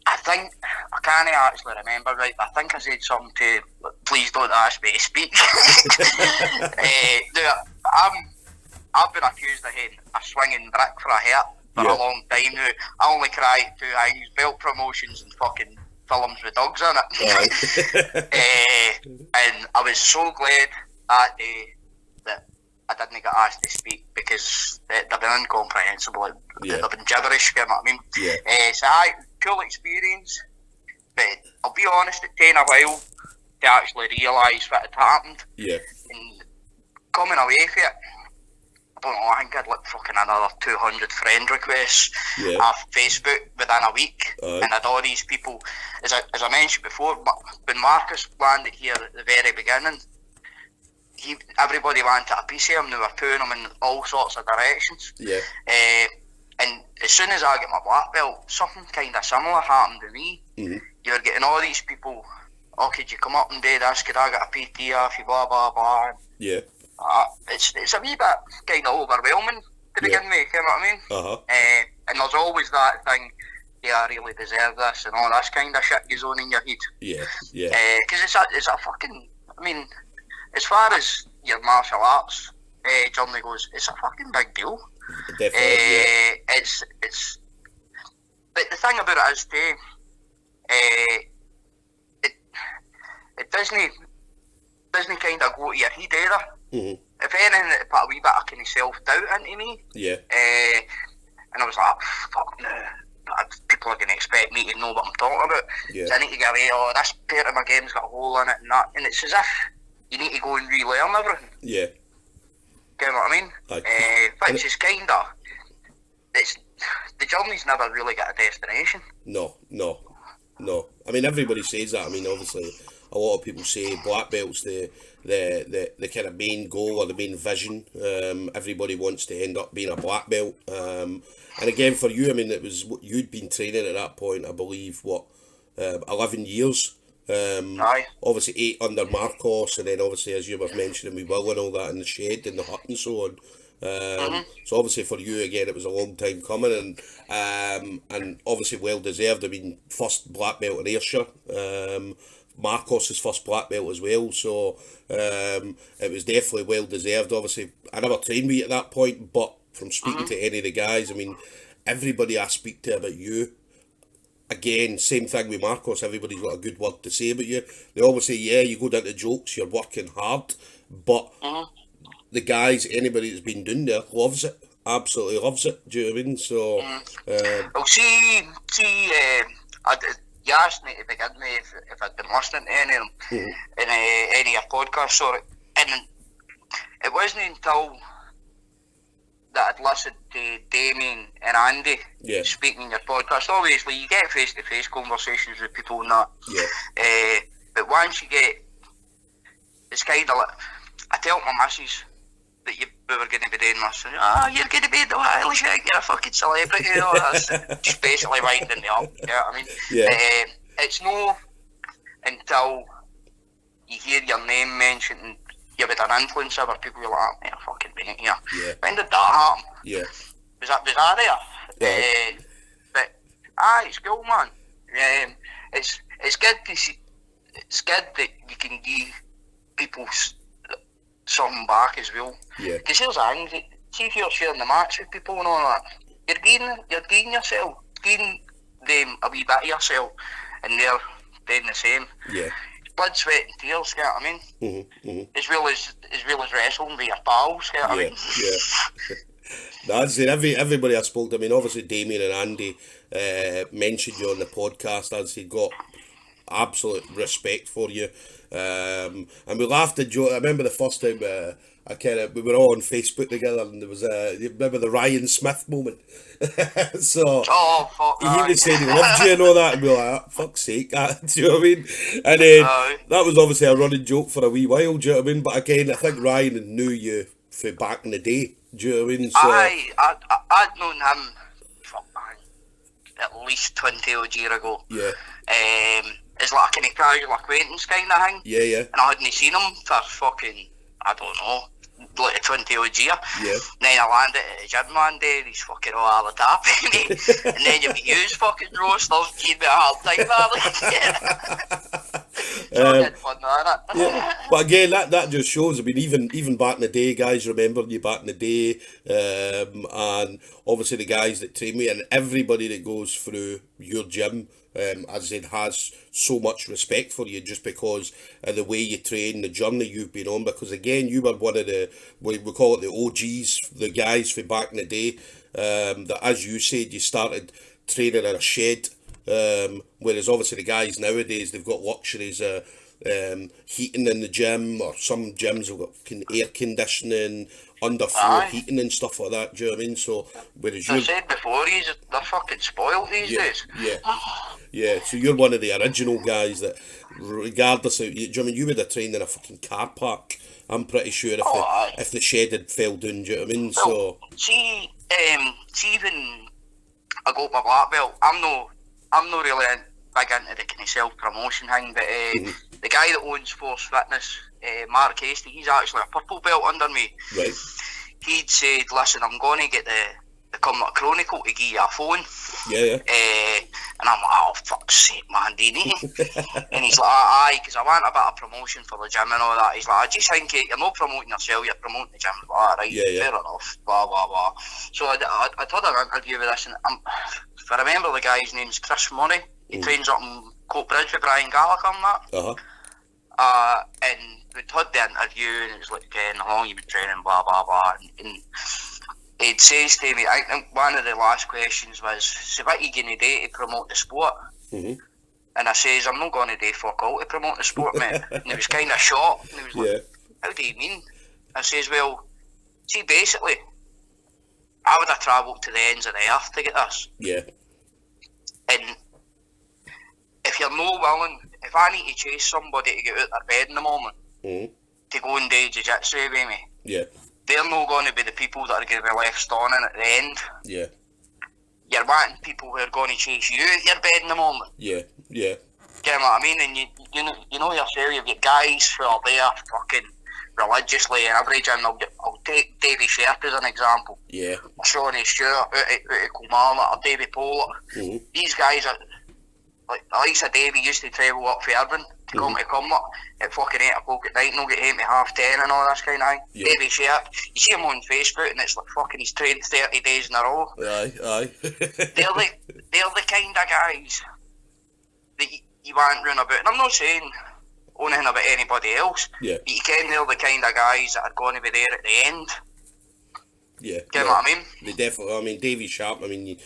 I think, I can't actually remember right, but I think I said something to, please don't ask me to speak. I've been accused of hitting a swinging brick for a hurt for a long time now. I only cry at 2 things: belt promotions and fucking films with dogs in it. And I was so glad that day that I didn't get asked to speak, because they've been incomprehensible. They've been gibberish, you know what I mean? So cool experience, but I'll be honest, it took a while to actually realise what had happened. And coming away from it, I don't know, I think I'd like fucking another 200 friend requests off Facebook within a week. And I'd all these people, as I mentioned before, when Marcus landed here at the very beginning, everybody wanted a piece of him. They were pulling him in all sorts of directions. And as soon as I get my black belt, something kind of similar happened to me. You're getting all these people, oh, could you come up and do this? Could I get a PT off you? Blah, blah, blah. It's a wee bit kind of overwhelming to begin with, you know what I mean? And there's always that thing, I really deserve this, and all this kind of shit goes on in your head. Because it's a fucking, I mean, as far as your martial arts journey goes, it's a fucking big deal. Definitely. It's but the thing about it is too, it doesn't kind of go to your head either. If anything, it put a wee bit of kind of self-doubt into me. And I was like, fuck no, people are going to expect me to know what I'm talking about. So I need to get away, this part of my game's got a hole in it and that, and it's as if you need to go and relearn everything. You know what I mean? Which is kind of, the journey's never really got a destination. No. I mean, everybody says that. I mean, obviously, a lot of people say black belt's the kind of main goal or the main vision. Everybody wants to end up being a black belt. And again, for you, I mean, it was you'd been training at that point, I believe, 11 years. Obviously 8 under Marcos, and then obviously, as you were mentioning, we Will and all that in the shed, in the hut and so on. So obviously for you, again, it was a long time coming, and obviously well deserved. I mean, first black belt in Ayrshire, Marcos' first black belt as well, so it was definitely well deserved. Obviously, I never trained with you at that point, but from speaking to any of the guys, I mean, everybody I speak to about you, again, same thing with Marcos, everybody's got a good word to say about you. They always say, you go down to jokes, you're working hard, but the guys, anybody that's been doing there, loves it, absolutely loves it, do you know what I mean? So, well, you asked me to begin with if I'd been listening to any of them, in any of your podcasts, and it wasn't until that I'd listened to Damien and Andy speaking in your podcast. Obviously, you get face-to-face conversations with people and that. But once you get, it's kind of like, I tell my missus that we were going to be doing this. You're going to be the Wiley shit, you're a fucking celebrity. You know, that's just basically winding me up. You know what I mean? It's no until you hear your name mentioned and you're with an influencer where people are like, man, fucking been here. When did that happen? Was that there? But it's cool, man. It's good to see. It's good that you can give people something back as well. Because here's the thing, see if you're sharing the match with people and all that, you're giving yourself, giving them a wee bit of yourself, and they're doing the same. Blood, sweat and tears, you know what I mean? As well as wrestling with your pals, you know what I mean? No, I'd say everybody I spoke to, I mean, obviously Damien and Andy mentioned you on the podcast. I'd say got absolute respect for you. And we laughed and joked. I remember the first time we were all on Facebook together, and there was you remember the Ryan Smith moment. So he said he loved you and all that, and we were like, fuck's sake, do you know what I mean? And then that was obviously a running joke for a wee while, do you know what I mean? But again, I think Ryan knew you for back in the day, do you know what I mean? So I'd known him at least 20 odd years ago. as like a kind of casual acquaintance kind of thing. Yeah, yeah. And I hadn't seen him for fucking, I don't know, like a 20 odd year. Yeah. Then I landed at the gym one day and he's fucking all the tap me. And then you use fucking roasters, give me a hard time, so fun, yeah. But again, that just shows. I mean, even back in the day, guys, remember you back in the day, and obviously the guys that train me and everybody that goes through your gym, as I said, has so much respect for you just because of the way you train, the journey you've been on. Because again, you were one of the, we call it the OGs, the guys from back in the day, that, as you said, you started training in a shed. Whereas obviously the guys nowadays, they've got luxuries of heating in the gym, or some gyms have got air conditioning, underfloor heating and stuff like that. Do you know what I mean? So whereas I said before, they're fucking spoiled these days. Yeah. So you're one of the original guys that, regardless of, do you know what I mean, you would have trained in a fucking car park. I'm pretty sure if the shed had fell down. Do you know what I mean? Well, see, even I got my black belt. I'm not really big into the kind of self-promotion thing, but the guy that owns Force Fitness, Mark Hasty, he's actually a purple belt under me. Right. He'd said, listen, I'm going to get the Cumnock Chronicle to give you a phone. Yeah. And I'm like, oh, fuck's sake, man, do you need it? And he's like, aye, because I want a bit of promotion for the gym and all that. He's like, I just think you're not promoting yourself, you're promoting the gym. I'm like, right, fair enough, blah, blah, blah. So I did an interview with this, and if I remember, the guy's name's Chris Money. He trains up in Coatbridge with Brian Gallagher and that. And we'd had the interview, and it was like, how long you been training, blah, blah, blah. And it says to me, I think one of the last questions was, so what are you going to do to promote the sport? And I says, I'm not going to do fuck all to promote the sport, mate. And he was kind of shocked, and he was like, how do you mean? I says, well, see, basically, I would have travelled to the ends of the earth to get this. Yeah. And if you're not willing, if I need to chase somebody to get out of their bed in the morning to go and do jiu-jitsu with me, they're not going to be the people that are going to be left standing at the end. Yeah. You're wanting people who are going to chase you out of your bed in the morning. Yeah. Do you know what I mean? And you know yourself, you've got guys who are there fucking religiously, and every gym, I'll take Davy Sharp as an example. Yeah. Or Shawnee Stewart out of Kilmarnock, or Davy Pollard. These guys are, like Elisa Davy used to travel up for Urban to come to Cumnock at fucking 8 o'clock at night, and get home at 10:30 and all this kind of thing. Davy Sharp, you see him on Facebook, and it's like fucking he's trained 30 days in a row. Aye. They're the kind of guys that you want round about. And I'm not saying anything about anybody else. Yeah. But you can, they're the kind of guys that are going to be there at the end. Yeah. Do you know what I mean? They definitely. I mean, Davy Sharp. I mean,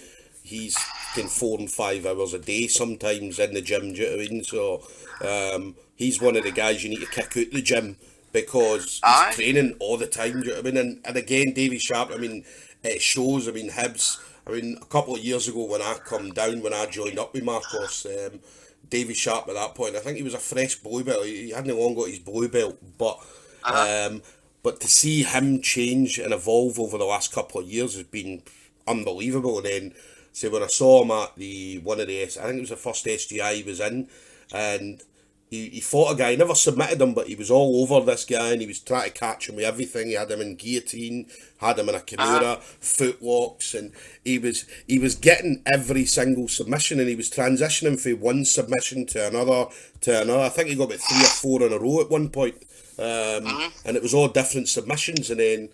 he's in 4 and 5 hours a day sometimes in the gym. Do you know what I mean? So, he's one of the guys you need to kick out the gym because he's training all the time. Do you know what I mean? And again, Davy Sharp. I mean, it shows. I mean, Hibs. I mean, a couple of years ago when I joined up with Marcos, Davy Sharp at that point, I think he was a fresh blue belt. He hadn't long got his blue belt, but to see him change and evolve over the last couple of years has been unbelievable. And then, when I saw him at I think it was the first SGI he was in, and he fought a guy, never submitted him, but he was all over this guy, and he was trying to catch him with everything. He had him in guillotine, had him in a kimura, footlocks, and he was getting every single submission, and he was transitioning from one submission to another. I think he got about 3 or 4 in a row at one point, and it was all different submissions, and then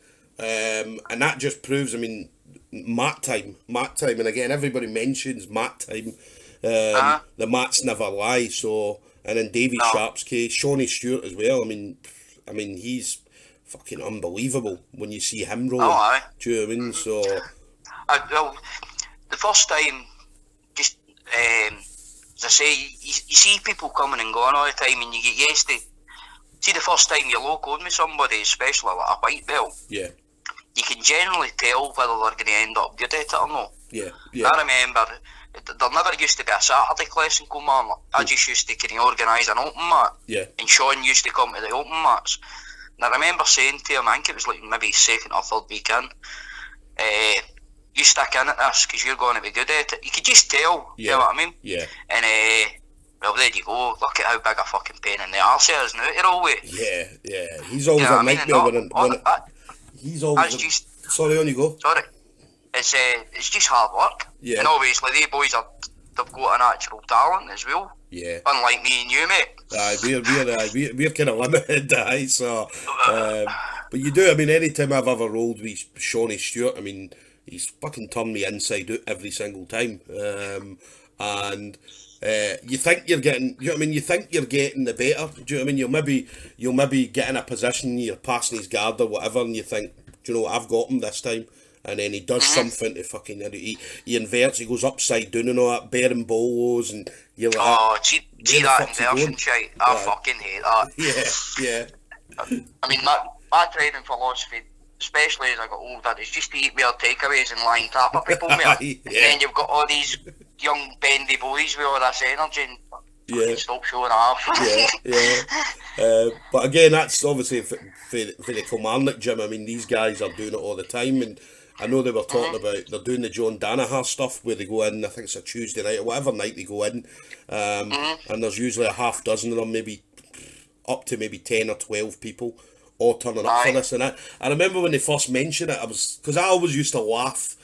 and that just proves, I mean, mat time, and again, everybody mentions mat time. The mats never lie, so. And in Davy Sharp's case, Shawnee Stewart as well. I mean, he's fucking unbelievable when you see him rolling. Do you know what I mean? So, well, the first time, just as I say, you see people coming and going all the time, and you get used to. See, the first time you lock on with somebody, especially like a white belt, you can generally tell whether they're going to end up good at it or not. I remember. There never used to be a Saturday class in Kilmarnock. I just used to kind of organise an open mat. And Sean used to come to the open mats. And I remember saying to him, I think it was like maybe 2nd or 3rd week in, you stick in at this because you're going to be good at it. You could just tell, you know what I mean? And well, there you go. Look at how big a fucking pain in the arse he is now to roll with. Yeah. He's always a nightmare he's always. Sorry, on you go. Sorry. It's just hard work. Yeah. And obviously, they boys they've got a natural talent as well. Yeah. Unlike me and you, mate. We're kind of limited, so. But you do. I mean, anytime I've ever rolled with Shawnee Stewart, I mean, he's fucking turned me inside out every single time. And you think you're getting, you know what I mean? You think you're getting the better. Do you know what I mean? You'll maybe get in a position, you're passing his guard or whatever, and you think, do you know what, I've got him this time. And then he does something to fucking, he inverts, he goes upside down and all that, bearing bolos, and you're like, see that inversion shit, I fucking hate that. Yeah. I mean, my training philosophy, especially as I got older, is just to eat weird takeaways and line tap at people, mate. And then you've got all these young bendy boys with all this energy and fucking stop showing off. But again, that's obviously for the Kilmarnock gym. I mean, these guys are doing it all the time, and I know they were talking about, they're doing the John Danaher stuff where they go in, I think it's a Tuesday night or whatever night they go in, and there's usually a half dozen of them, maybe up to maybe 10 or 12 people all turning up for this. And I remember when they first mentioned it, because I always used to laugh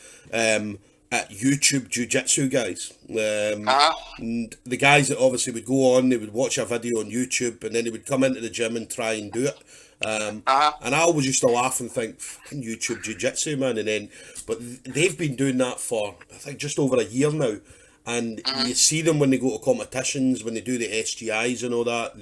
at YouTube jiu-jitsu guys. And the guys that obviously would go on, they would watch a video on YouTube and then they would come into the gym and try and do it. And I always used to laugh and think, fucking YouTube jiu-jitsu, man. And then, but they've been doing that for, I think, just over a year now. And you see them when they go to competitions, when they do the SGIs and all that,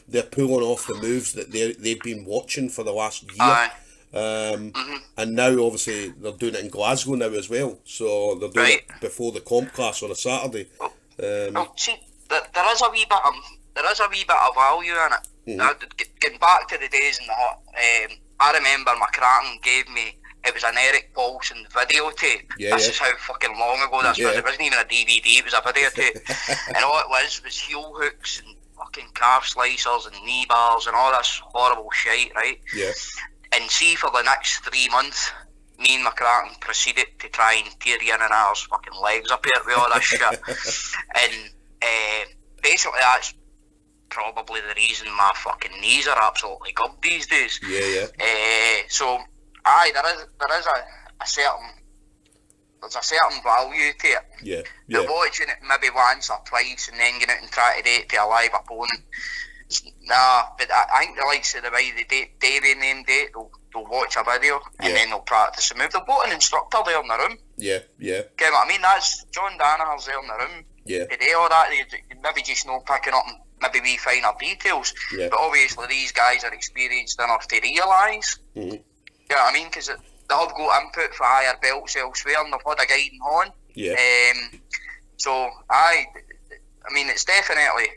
they're pulling off the moves that they've been watching for the last year. And now obviously they're doing it in Glasgow now as well. So they're doing it before the comp class on a Saturday. See, there is a wee bit of value in it. Getting back to the days in the hut, I remember McCracken gave me, it was an Eric Paulson videotape. This is how fucking long ago this was. It wasn't even a DVD, it was a videotape. And all it was heel hooks and fucking calf slicers and knee bars and all this horrible shit, right? And see, for the next 3 months, me and McCracken proceeded to try and tear Ian and ours fucking legs up here with all this shit. And basically that's probably the reason my fucking knees are absolutely gubbed these days. So there is a certain value to it. Now watching it maybe once or twice and then getting out and try to date to a live opponent, nah. But I think the likes of the way they name date, they'll watch a video and then they'll practice the move. They've got an instructor there in the room. Get what I mean? That's John Danaher's there in the room. Today all that, you maybe just know picking up maybe wee finer details. But obviously these guys are experienced enough to realise. You know what I mean? Because they have got input for higher belts elsewhere and they've had a guiding on. So I mean, it's definitely,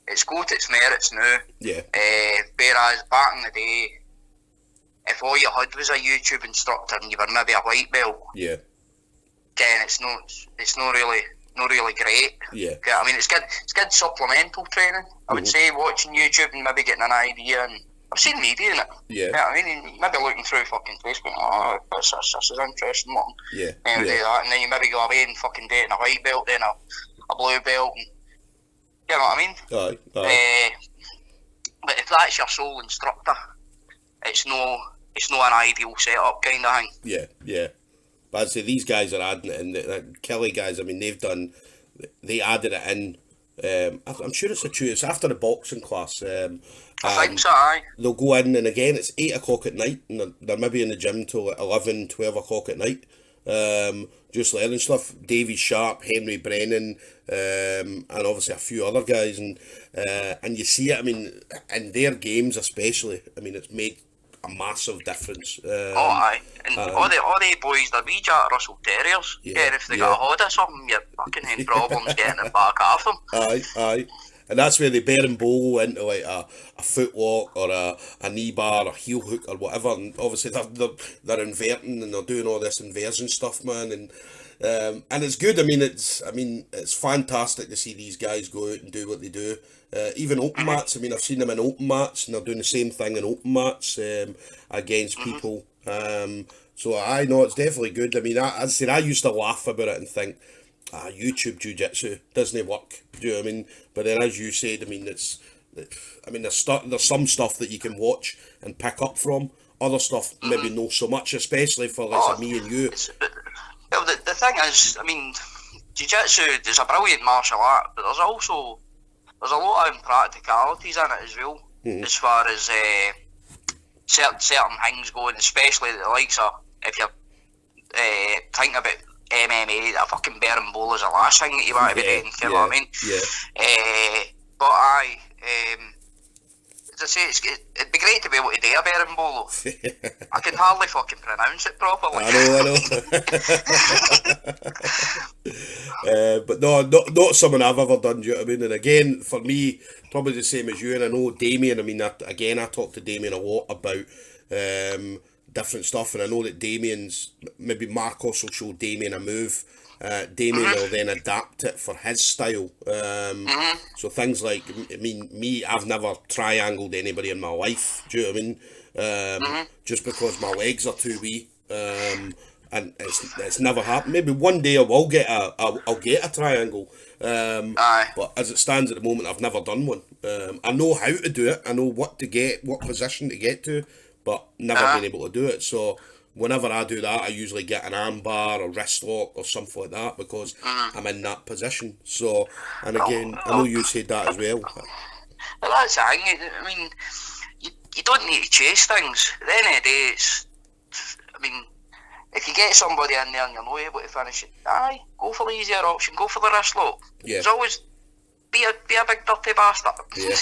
it's got its merits now. Whereas back in the day, if all you had was a YouTube instructor and you were maybe a white belt, then it's not really great. I mean, it's good supplemental training, I would say, watching YouTube and maybe getting an idea. And I've seen me doing it. I mean, maybe looking through fucking Facebook, this is interesting, one. And do that, and then you maybe go away and fucking dating a white belt, then a blue belt, and you know what I mean? But if that's your sole instructor, it's no an ideal setup kind of thing. But I'd say these guys are adding it in. The Kelly guys, I mean, they added it in. I'm sure it's after the boxing class. I think so, aye. They'll go in, and again, it's 8 o'clock at night, and they're maybe in the gym till 11, 12 o'clock at night. Just learning stuff. Davy Sharp, Henry Brennan, and obviously a few other guys, and you see it. I mean, in their games especially, I mean, it's made a massive difference. Aye, and all the boys, they're wee Jack Russell Terriers. If they got a hold of something, you're fucking having problems getting it back off them. Aye. And that's where they bear and bolo into like a footlock or a knee bar or heel hook or whatever. And obviously they're inverting and they're doing all this inversion stuff, man. And it's good. I mean, it's fantastic to see these guys go out and do what they do. Even open mats. I mean, I've seen them in open mats and they're doing the same thing in open mats against people. So I know it's definitely good. I mean, I used to laugh about it and think, YouTube jiu-jitsu doesn't work. Do you know what I mean? But then, as you said, I mean, there's some stuff that you can watch and pick up from. Other stuff maybe not so much, especially for like me and you. Well, the thing is, I mean, jiu-jitsu is a brilliant martial art, but there's a lot of impracticalities in it as well, as far as certain things go, and especially the likes of, if you're thinking about MMA, a fucking bearing ball is the last thing that you want to be doing, you know what I mean? Yeah. But as I say, it'd be great to be able to do a bearing ball. I can hardly fucking pronounce it properly. I know. But no, not something I've ever done, do you know what I mean? And again, for me, probably the same as you, and I know Damien, I mean, I talk to Damien a lot about different stuff, and I know that Damien's, maybe Marcos will show Damien a move, Damien will then adapt it for his style. So things like, I mean, I've never triangled anybody in my life, do you know what I mean? Just because my legs are too wee. And it's never happened. Maybe one day I will get I'll get a triangle. But as it stands at the moment, I've never done one. I know how to do it. I know what position to get to, but never been able to do it. So whenever I do that, I usually get an arm bar or wrist lock or something like that because I'm in that position. So, and again, I know you said that as well. Well, that's the thing. I mean, you don't need to chase things. At the end of the day, I mean, if you get somebody in there and you're not able to finish it, go for the easier option, go for the wrist lock. Yeah. There's always be a big dirty bastard. Yeah.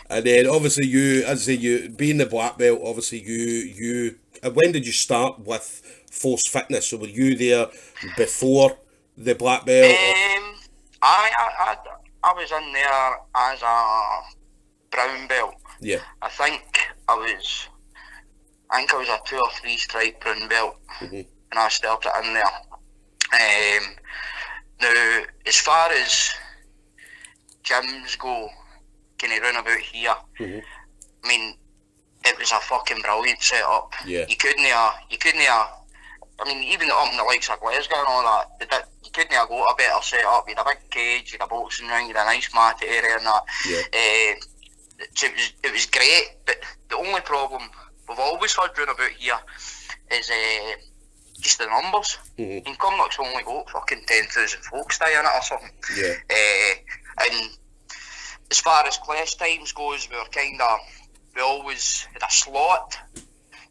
And then obviously you being the black belt, obviously you when did you start with Force Fitness? So were you there before the black belt? I was in there as a brown belt. Yeah. I think I was a 2 or 3 stripe brown belt when I started in there. Now, as far as gyms go, kind of round about here, I mean, it was a fucking brilliant setup. Yeah. You couldn't I mean, even up in the likes of Glasgow and all that, you couldn't have got a better setup. You had a big cage, you had a boxing ring, you had a nice mat area and that. Yeah. So it was great, but the only problem we've always had round about here is just the numbers. In Cumnock's only got fucking 10,000 folks staying in it or something. Yeah. And as far as class times goes, we always had a slot.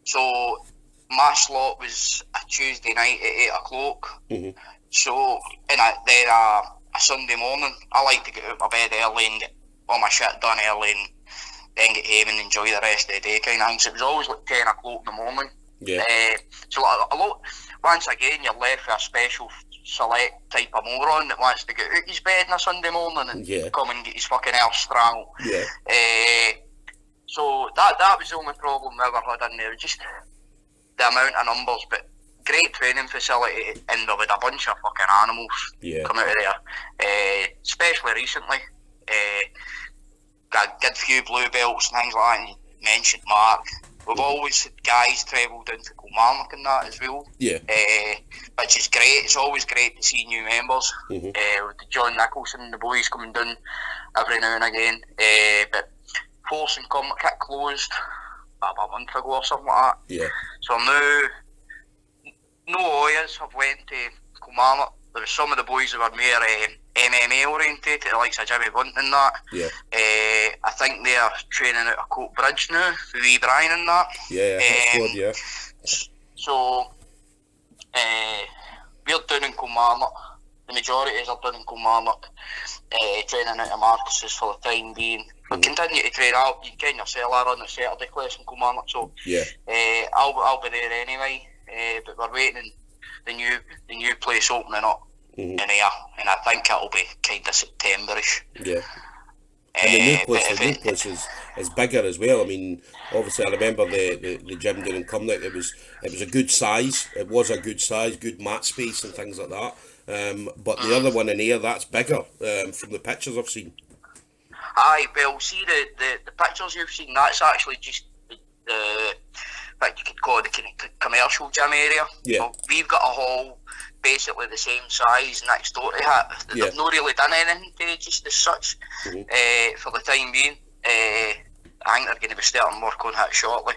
So my slot was a Tuesday night at 8 o'clock. So, and then a Sunday morning, I like to get out of my bed early and get all my shit done early and then get home and enjoy the rest of the day kind of thing. So it was always like 10 o'clock in the morning. Yeah. So a lot, once again, you're left with a special select type of moron that wants to get out of his bed on a Sunday morning and come and get his fucking arse strangled. Yeah. So that was the only problem we ever had in there, just the amount of numbers, but great training facility, and there was a bunch of fucking animals come out of there, especially recently. Got a good few blue belts and things like that, and you mentioned Mark. We've always had guys travel down to Kilmarnock and that as well, which is great. It's always great to see new members, with John Nicholson and the boys coming down every now and again, but Force and Cumnock got closed about a month ago or something like that. So now no Oyas have went to Kilmarnock. There was some of the boys that were more MMA orientated, the likes of Jimmy Bunt and that. I think they're training out of Coat Bridge now, with Wee Brian and that. That's good, So we're down in Kilmarnock. The majority are down in Kilmarnock, training out of Marcus's for the time being. We continue to train out. You can yourself are on the Saturday class in Kilmarnock, so I'll be there anyway. But we're waiting the new place opening up in here, and I think it'll be kind of September-ish. Yeah. And the new place is bigger as well. I mean, obviously I remember the gym down in Cumnock. It was a good size. It was a good size, good mat space and things like that. But the other one in here, that's bigger from the pictures I've seen. Aye, well, see the pictures you've seen. That's actually just the what you could call the kind of commercial gym area. Yeah. Well, we've got a hall basically the same size next door to it. They've not really done anything to it just as such for the time being. I think they're going to be starting work on it shortly.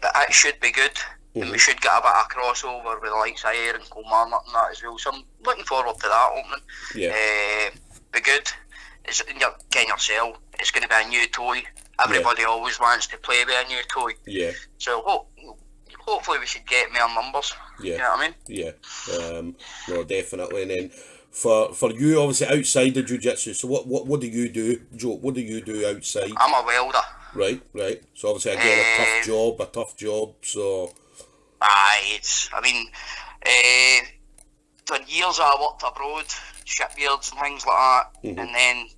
But it should be good. And we should get a bit of crossover with the likes of Ayr and Kilmarnock and that as well. So I'm looking forward to that opening. Yeah. Be good. It's getting yourself. It's going to be a new toy. Everybody always wants to play with a new toy. Yeah. So hopefully we should get more numbers. Yeah. You know what I mean? Yeah. No, definitely. And then for you, obviously outside of jiu-jitsu, so what do you do, Joe? What do you do outside? I'm a welder. Right. So obviously again a tough job. So. Aye, for years I worked abroad, shipyards and things like that, and then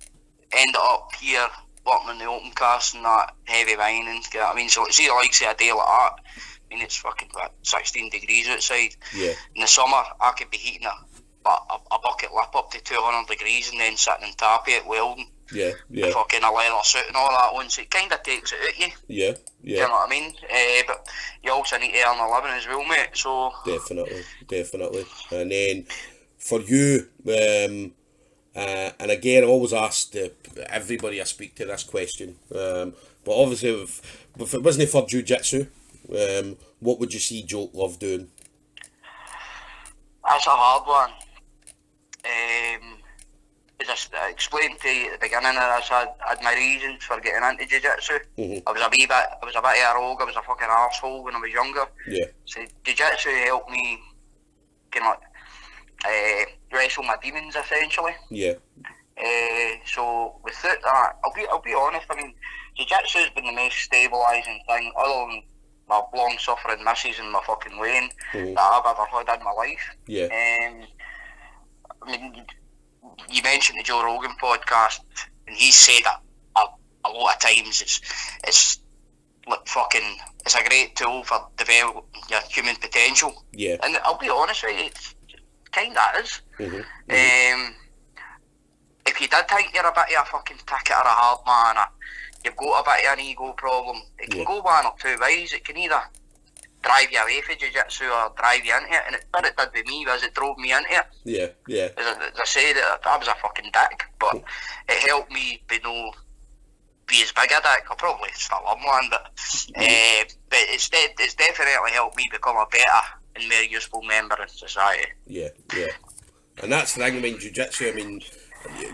ended up here working in the StoomCast and that, heavy mining, you know what I mean? So it's either like say a day like that, I mean it's fucking 16 degrees outside. Yeah. In the summer I could be heating a bucket lip up to 200 degrees and then sitting in tappy at welding. Yeah. Fucking a leather suit and all that on, so it kind of takes it out you. Yeah. You know what I mean? But you also need to earn a living as well, mate, so... Definitely. And then, for you, and again I always ask everybody I speak to this question, but obviously if it wasn't for jiu-jitsu, what would you see Joe love doing? That's a hard one. As I explained to you at the beginning of this, I had my reasons for getting into jiu-jitsu. I was a bit of a rogue, I was a fucking arsehole when I was younger. Yeah. So jiu-jitsu helped me kind of wrestle my demons essentially. Yeah. So without that, I'll be honest, I mean, jiu-jitsu has been the most stabilising thing other than my long suffering misses in my fucking lane that I've ever had in my life. Yeah. I mean, you mentioned the Joe Rogan podcast, and he said that a lot of times it's like fucking, it's a great tool for developing your human potential. Yeah. And I'll be honest with you, it kind of is. If you did think you're a bit of a fucking ticket or a hard man, or you've got a bit of an ego problem, it can go one or two ways. It can either drive you away from jiu-jitsu or drive you into it, and what it did with me was it drove me into it. Yeah. As I said, I was a fucking dick, but it helped me be as big a dick. I probably still am one, but it's definitely helped me become a better and more useful member in society. Yeah. And that's the thing. I mean, jiu-jitsu. I mean,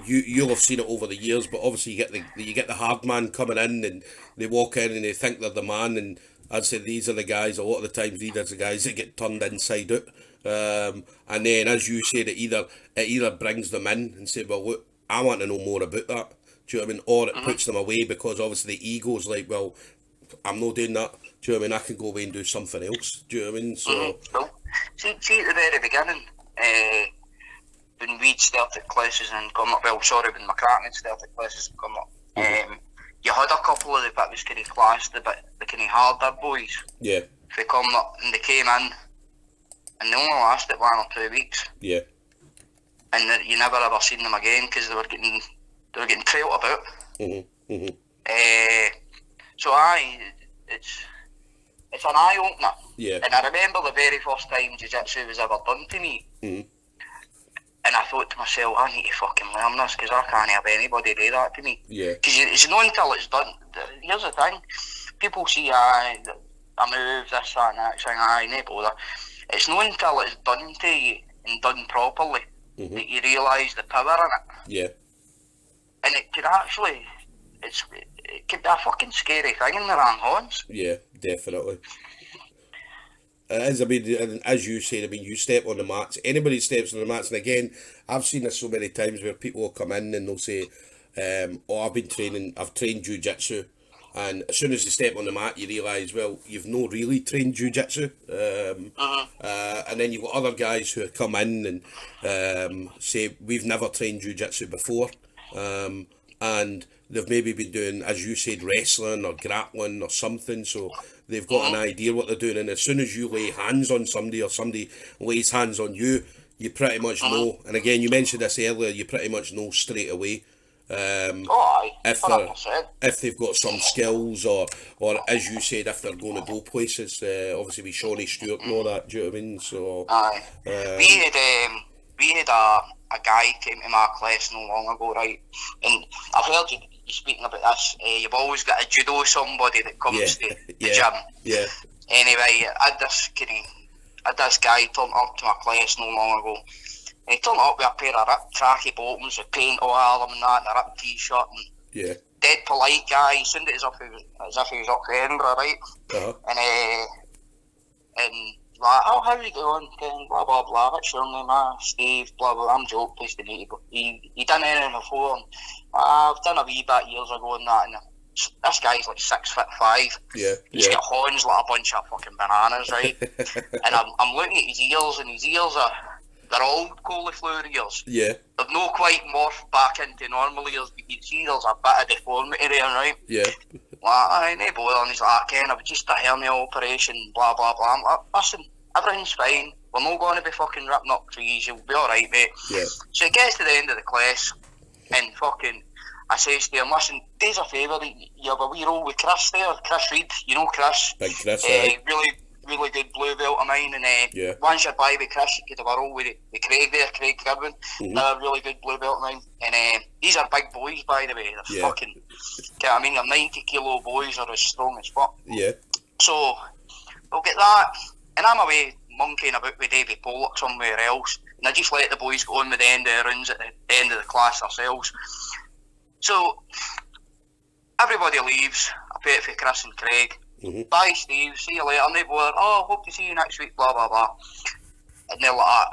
you'll have seen it over the years, but obviously you get the hard man coming in, and they walk in and they think they're the man, and I'd say these are the guys. A lot of the times, these are the guys that get turned inside out. And then, as you said, it either brings them in and say, well, look, I want to know more about that. Do you know what I mean? Or it puts them away because obviously the ego's like, well, I'm not doing that. Do you know what I mean? I can go away and do something else. Do you know what I mean? So, see at the very beginning, when we'd started classes and come up, when McCracken had started classes and come up, you had a couple of that was kind of classed the kind of harder boys. Yeah. They come up and they came in, and they only lasted 1 or 2 weeks. Yeah. And you never ever seen them again because they were getting trailed about. So it's an eye opener. Yeah. And I remember the very first time jiu-jitsu was ever done to me. And I thought to myself, I need to fucking learn this because I can't have anybody do that to me. Yeah. Because it's not until it's done. Here's the thing: people see I move this, that, and that, saying no bother. It's not until it's done to you and done properly that you realise the power in it. Yeah. And it can actually, it can be a fucking scary thing in the wrong hands. Yeah, definitely. As you said, you step on the mats. Anybody steps on the mats, and again, I've seen this so many times where people will come in and they'll say, I've trained jiu-jitsu, and as soon as you step on the mat, you realise, well, you've not really trained jiu-jitsu. And then you've got other guys who come in and say, we've never trained jiu-jitsu before, and they've maybe been doing, as you said, wrestling or grappling or something, so they've got an idea what they're doing, and as soon as you lay hands on somebody or somebody lays hands on you, you pretty much know. And again, you mentioned this earlier, you pretty much know straight away Aye, if 100%. if they've got some skills, or as you said, if they're going to go places, obviously with Shawnee Stewart and all that, do you know what I mean? So Aye. We had a guy came to my class not long ago, right? And I've heard you speaking about this. You've always got a judo somebody that comes to the gym. Yeah. Anyway, I had this guy turn up to my class not long ago. And he turned up with a pair of ripped tracky bottoms with paint all over them and that, and a ripped t-shirt, and Yeah. dead polite guy. He sounded as if he was up to Edinburgh, right? Uh-huh. And like, oh, how you going? Blah blah blah. What's your name? Steve. Blah blah. I'm Joe. Pleased to meet you. He done anything before? And, I've done a wee bit years ago and that. And this guy's like 6'5". Yeah. He's got horns like a bunch of fucking bananas, right? And I'm looking at his ears, and his ears they're old cauliflower ears. Yeah. They've not quite morphed back into normal ears, but you can see there's a bit of deformity there, right? Yeah. Like, I ain't able, and he's like, Ken, I've just a hernia operation, blah, blah, blah. I'm like, listen, everything's fine. We're not going to be fucking ripping up trees. You'll be alright, mate. Yeah. So he gets to the end of the class, and fucking, I says to him, listen, do us a favour, you have a wee roll with Chris there, Chris Reid, you know Chris? Big Chris, Really good blue belt of mine, and Yeah. once you're by with Chris, you could have a roll with Craig there, Craig Goodwin, another really good blue belt of mine, and these are big boys, by the way, they're fucking, I mean, they're 90 kilo boys, are as strong as fuck. Yeah. So, we'll get that, and I'm away monkeying about with Davey Pollock somewhere else, and I just let the boys go on with the end of the rounds at the end of the class themselves. So, everybody leaves, I pay it for Chris and Craig. Bye Steve, see you later. And they were, oh, hope to see you next week, blah blah blah. And they're like,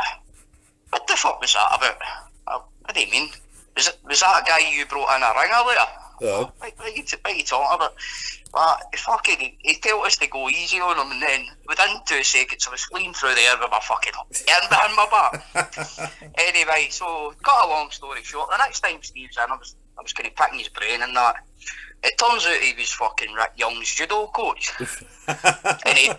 what the fuck was that about? What do you mean? Was that a guy you brought in a ring earlier? What are you talking about? He told us to go easy on him, and then within 2 seconds I was fleeing through the air with my fucking hand behind my back. Anyway, so cut a long story short, the next time Steve's in, I was kind of picking his brain and that. It turns out he was fucking Rick Young's judo coach. And he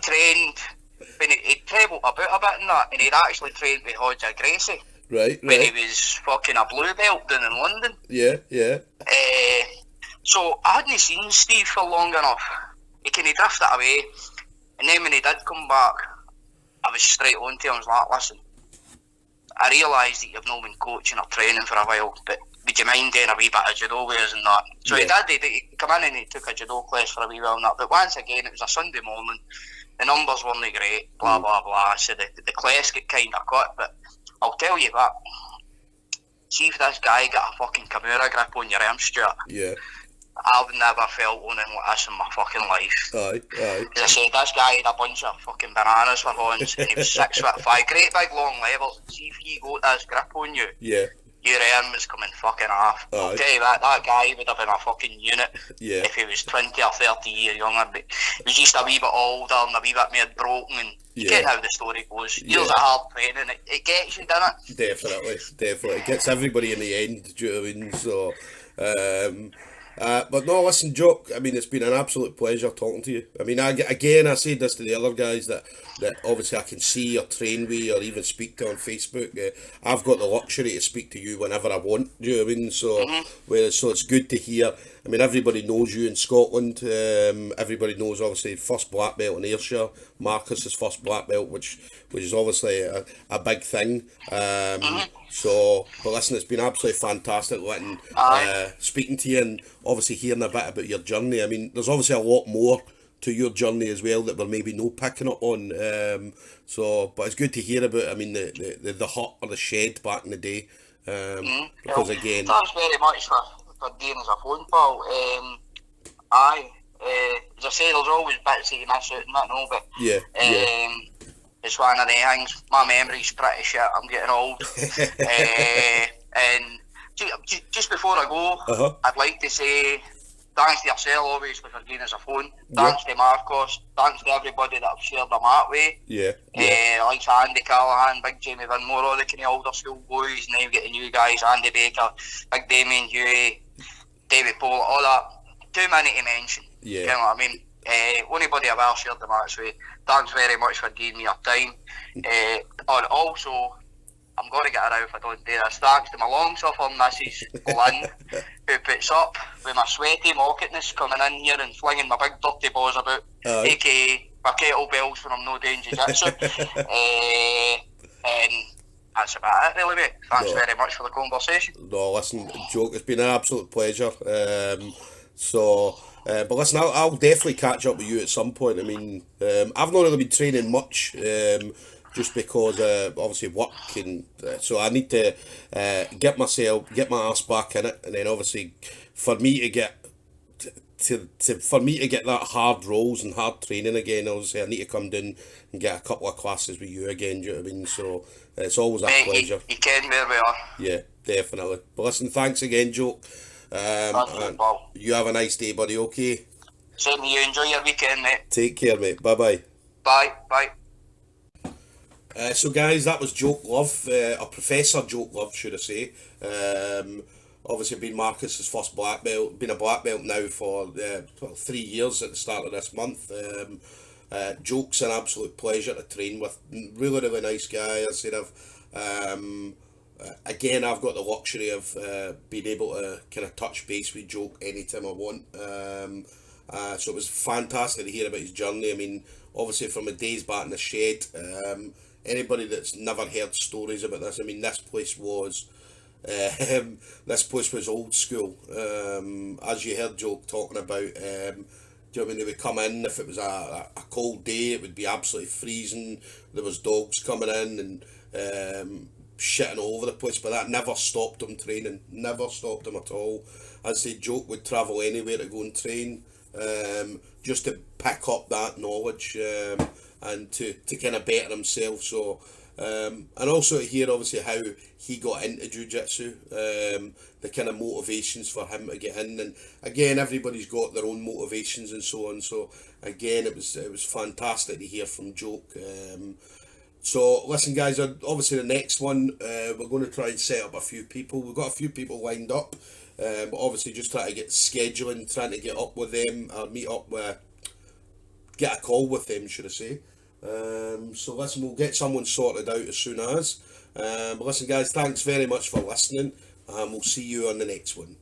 travelled about a bit and that, and he'd actually trained with Hodja Gracie. Right. When he was fucking a blue belt down in London. Yeah. So I hadn't seen Steve for long enough. He kind of drifted away, and then when he did come back, I was straight on to him. I was like, listen, I realised that you've not been coaching or training for a while, but would you mind doing a wee bit of judo with us and that? So he come in and he took a judo class for a wee while and that, but once again it was a Sunday morning, the numbers weren't great, blah blah blah, so the class got kind of cut, but I'll tell you what, see if this guy got a fucking Kimura grip on your arm, Stuart. Yeah. I've never felt one like this in my fucking life. Aye. As I said, this guy had a bunch of fucking bananas for horns, and he was 6'5", great big long levels. See if he got this grip on you. Yeah. Your arm was coming fucking off. I'll Aye. tell you that guy would have been a fucking unit Yeah. if he was 20 or 30 years younger, but he was just a wee bit older and a wee bit more broken, and you get how the story goes. Years of hard training, it gets you, doesn't it? Definitely. It gets everybody in the end, do you know what I mean? So, but no, listen, Joe, I mean, it's been an absolute pleasure talking to you. I mean, I said this to the other guys that obviously I can see or train with or even speak to on Facebook. I've got the luxury to speak to you whenever I want, do you know what I mean? So, so it's good to hear. I mean, everybody knows you in Scotland. Everybody knows, obviously, first black belt in Ayrshire. Marcus' first black belt, which is obviously a big thing. So, but listen, it's been absolutely fantastic speaking to you and obviously hearing a bit about your journey. I mean, there's obviously a lot more to your journey as well that we're maybe not picking up on. But it's good to hear about. I mean, the hut or the shed back in the day. Because again, thanks very much for being as a phone call. As I say, there's always bits that you miss out and that, no, but it's one of the things. My memory's pretty shit. I'm getting old. And just before I go, I'd like to say thanks to yourself, obviously, for being as a phone. Thanks to Marcos. Thanks to everybody that I've shared the mat with. Like Andy Callahan, Big Jamie Vinmore, all the kind of older school boys. Now you've got the new guys, Andy Baker, Big Damien Huey, David Poole, all that. Too many to mention. You know what I mean? Anybody I've ever shared the mats with, thanks very much for giving me your time. And also, I'm going to get her out if I don't do this. Thanks to my long-suffering Mrs. Lynn, who puts up with my sweaty mocketness coming in here and flinging my big dirty balls about, aka my kettlebells when I'm not doing jiu-jitsu. And that's about it really, mate. Thanks very much for the conversation. No, listen, Joke, it's been an absolute pleasure. But listen, I'll definitely catch up with you at some point. I mean, I've not really been training much, just because obviously work, and so I need to get my ass back in it, and then obviously for me to get that hard roles and hard training again, obviously I need to come down and get a couple of classes with you again. Do you know what I mean? So it's always a pleasure. You can where we are. Yeah, definitely. But listen, thanks again, Joke. And you have a nice day, buddy. Okay. Same to you. Enjoy your weekend, mate. Take care, mate. Bye. Bye. So guys, that was Joke Love, or Professor Joke Love, should I say. Obviously been Marcus's first black belt, been a black belt now for 3 years at the start of this month. Joke's an absolute pleasure to train with, really nice guy. I said again, I've got the luxury of being able to kind of touch base with Joke anytime I want. So it was fantastic to hear about his journey. I mean, obviously from the days back in the shed, anybody that's never heard stories about this, I mean, this place was old school. As you heard Joke talking about, do you know what I mean, they would come in, if it was a cold day, it would be absolutely freezing. There was dogs coming in and shitting all over the place, but that never stopped them training, never stopped them at all. I'd say Joke would travel anywhere to go and train, just to pick up that knowledge, and to kind of better himself. So and also to hear obviously how he got into jiu-jitsu, the kind of motivations for him to get in, and again everybody's got their own motivations and so on. So again, it was fantastic to hear from Joke. So listen guys, obviously the next one, we're going to try and set up a few people. We've got a few people lined up, but obviously just trying to get scheduling, trying to get up with them, meet up with, get a call with them, should I say. So listen, we'll get someone sorted out as soon as. But listen guys, thanks very much for listening, and we'll see you on the next one.